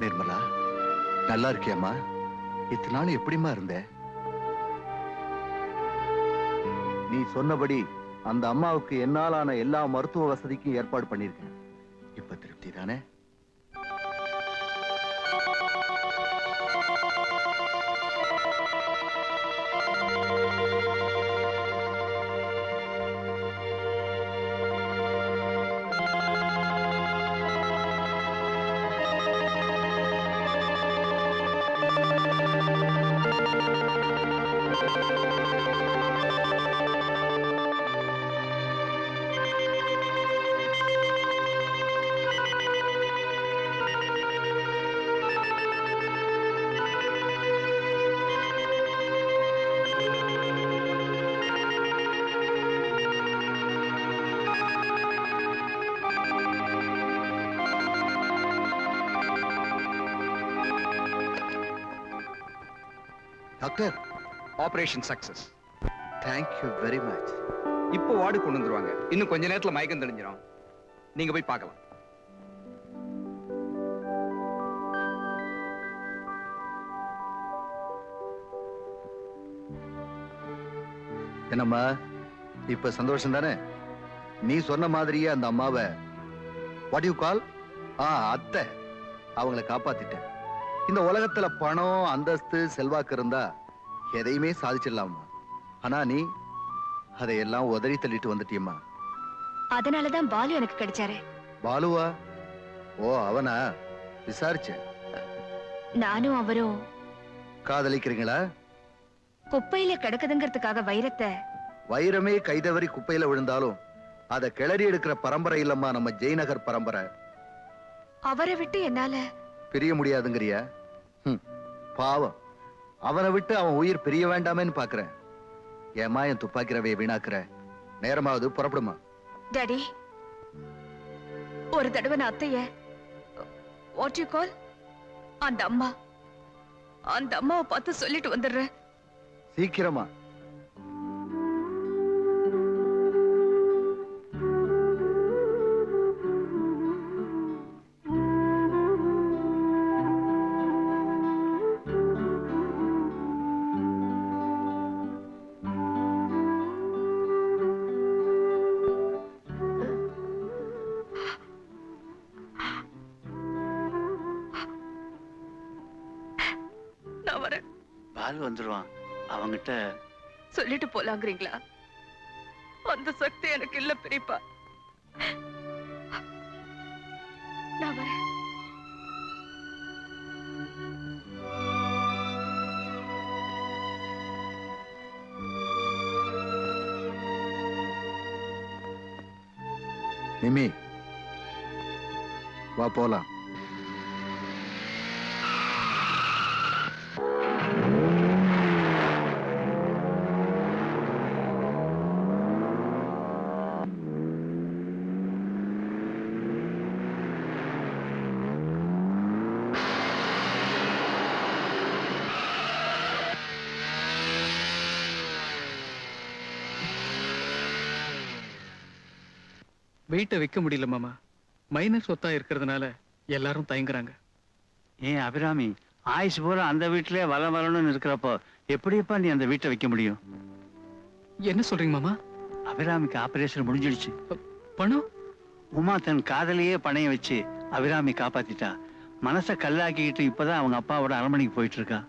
நிர்மலா, நல்லா இருக்கியாமா? இத்தனை நாள் எப்படிமா இருந்த? நீ சொன்னபடி அந்த அம்மாவுக்கு என்னாலான எல்லா மருத்துவ வசதிக்கும் ஏற்பாடு பண்ணிருக்கேன். இப்ப திருப்தி தானே? Doctor, operation success. Thank you very much. இப்போ வார்டு கொண்டு வந்துருவாங்க. இன்னும் கொஞ்ச நேரத்துல மயக்கம் தெளிஞ்சிரும். நீங்க போய் பார்க்கலாம். என்னம்மா, இப்ப சந்தோஷம் தானே? நீ சொன்ன மாதிரியே அந்த அம்மாவை வாட் யூ கால் அத்தை அவங்கள காப்பாத்திட்டேன். இந்த உலகத்துல பணம், அந்தஸ்து, செல்வாக்கு இருந்தா எதையுமே சாதிச்சிடலாமா? ஆனா நீ அதையெல்லாம் உதறி தள்ளிட்டு வந்துட்டியம்மா. அதனாலதான் பாலு எனக்கு கிடைச்சாரு. பாலுவா? ஓ, அவனா? விசாரிச்சேன். நானும் அவரும் காதலிக்கிறீங்களா? குப்பையில கிடக்குதுங்கிறதுக்காக வைரத்தை வைரமே கைதவறி குப்பையில விழுந்தாலும் அதை கிளறி எடுக்கிற பரம்பரை இல்லம்மா நம்ம ஜெயநகர் பரம்பரை. அவரை விட்டு என்னால பிரிய முடியாதுங்கிறியா? பாவம், அவனை விட்டு அவன் உயிர் பிரிய வேண்டாமேன்னு பாக்குறேன். ஏமா என் துப்பாக்கி ரவையை வீணாக்குற? நேரமாவது புறப்படுமா? டாடி, ஒரு தடவை நான் அத்தைய வாட் யூ கால் அந்த அம்மாவை பார்த்து சொல்லிட்டு வந்துடுறேன். சீக்கிரமா. நான் வரேன். பால் வந்துருவான். அவங்கிட்ட சொல்லிட்டு போலாங்கிறீங்களா? அந்த சக்தி எனக்கு இல்ல பெரியப்பா. நான் வரேன். நிமி, வா போலாம். வெயிட்ட வைக்க முடியல மாமா. மைனர் சொத்தா இருக்கிறதுனால எல்லாரும் தயங்குறாங்க. ஏன் அபிராமி, ஆயுசு போல அந்த வீட்டிலே வரணும்னு இருக்கிறப்போ எப்படிப்பா நீ அந்த வீட்டை வைக்க முடியும்? என்ன சொல்றீங்க மாமா? அபிராமிக்கு ஆபரேஷன் முடிஞ்சிடுச்சு. பணம்? உமா தன் காதலையே பணைய வச்சு அபிராமி காப்பாத்திட்டா. மனசை கல்லாக்கிக்கிட்டு இப்பதான் அவங்க அப்பாவோட அரண்மனைக்கு போயிட்டு இருக்கா.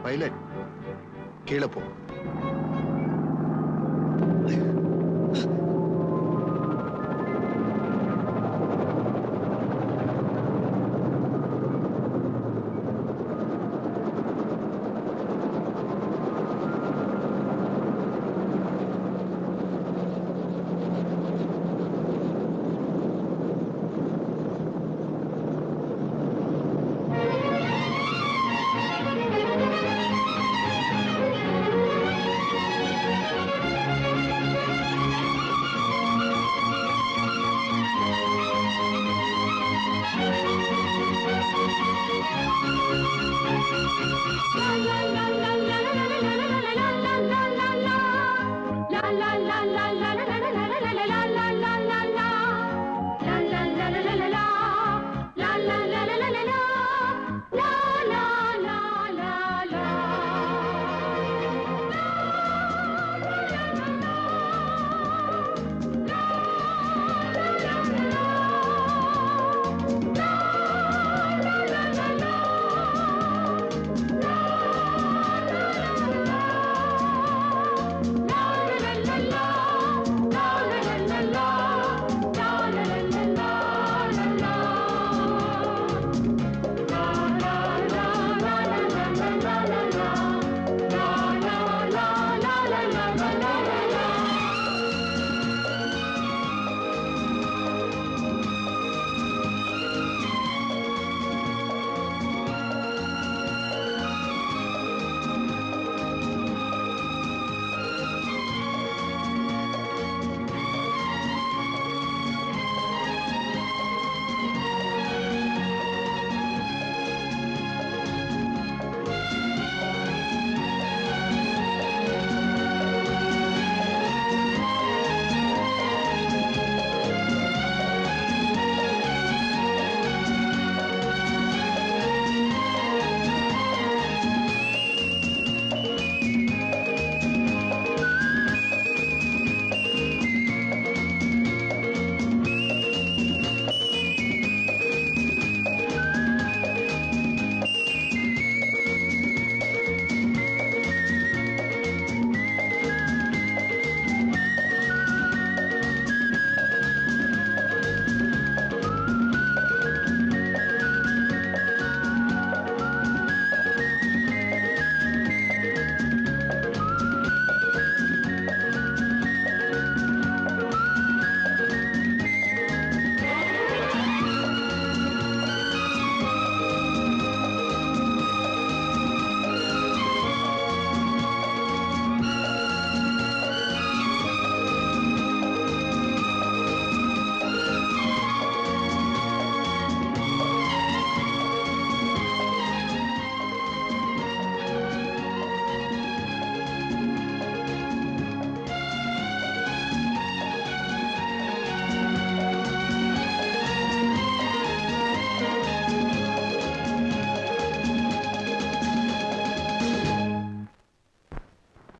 பைலட் கீழே போ.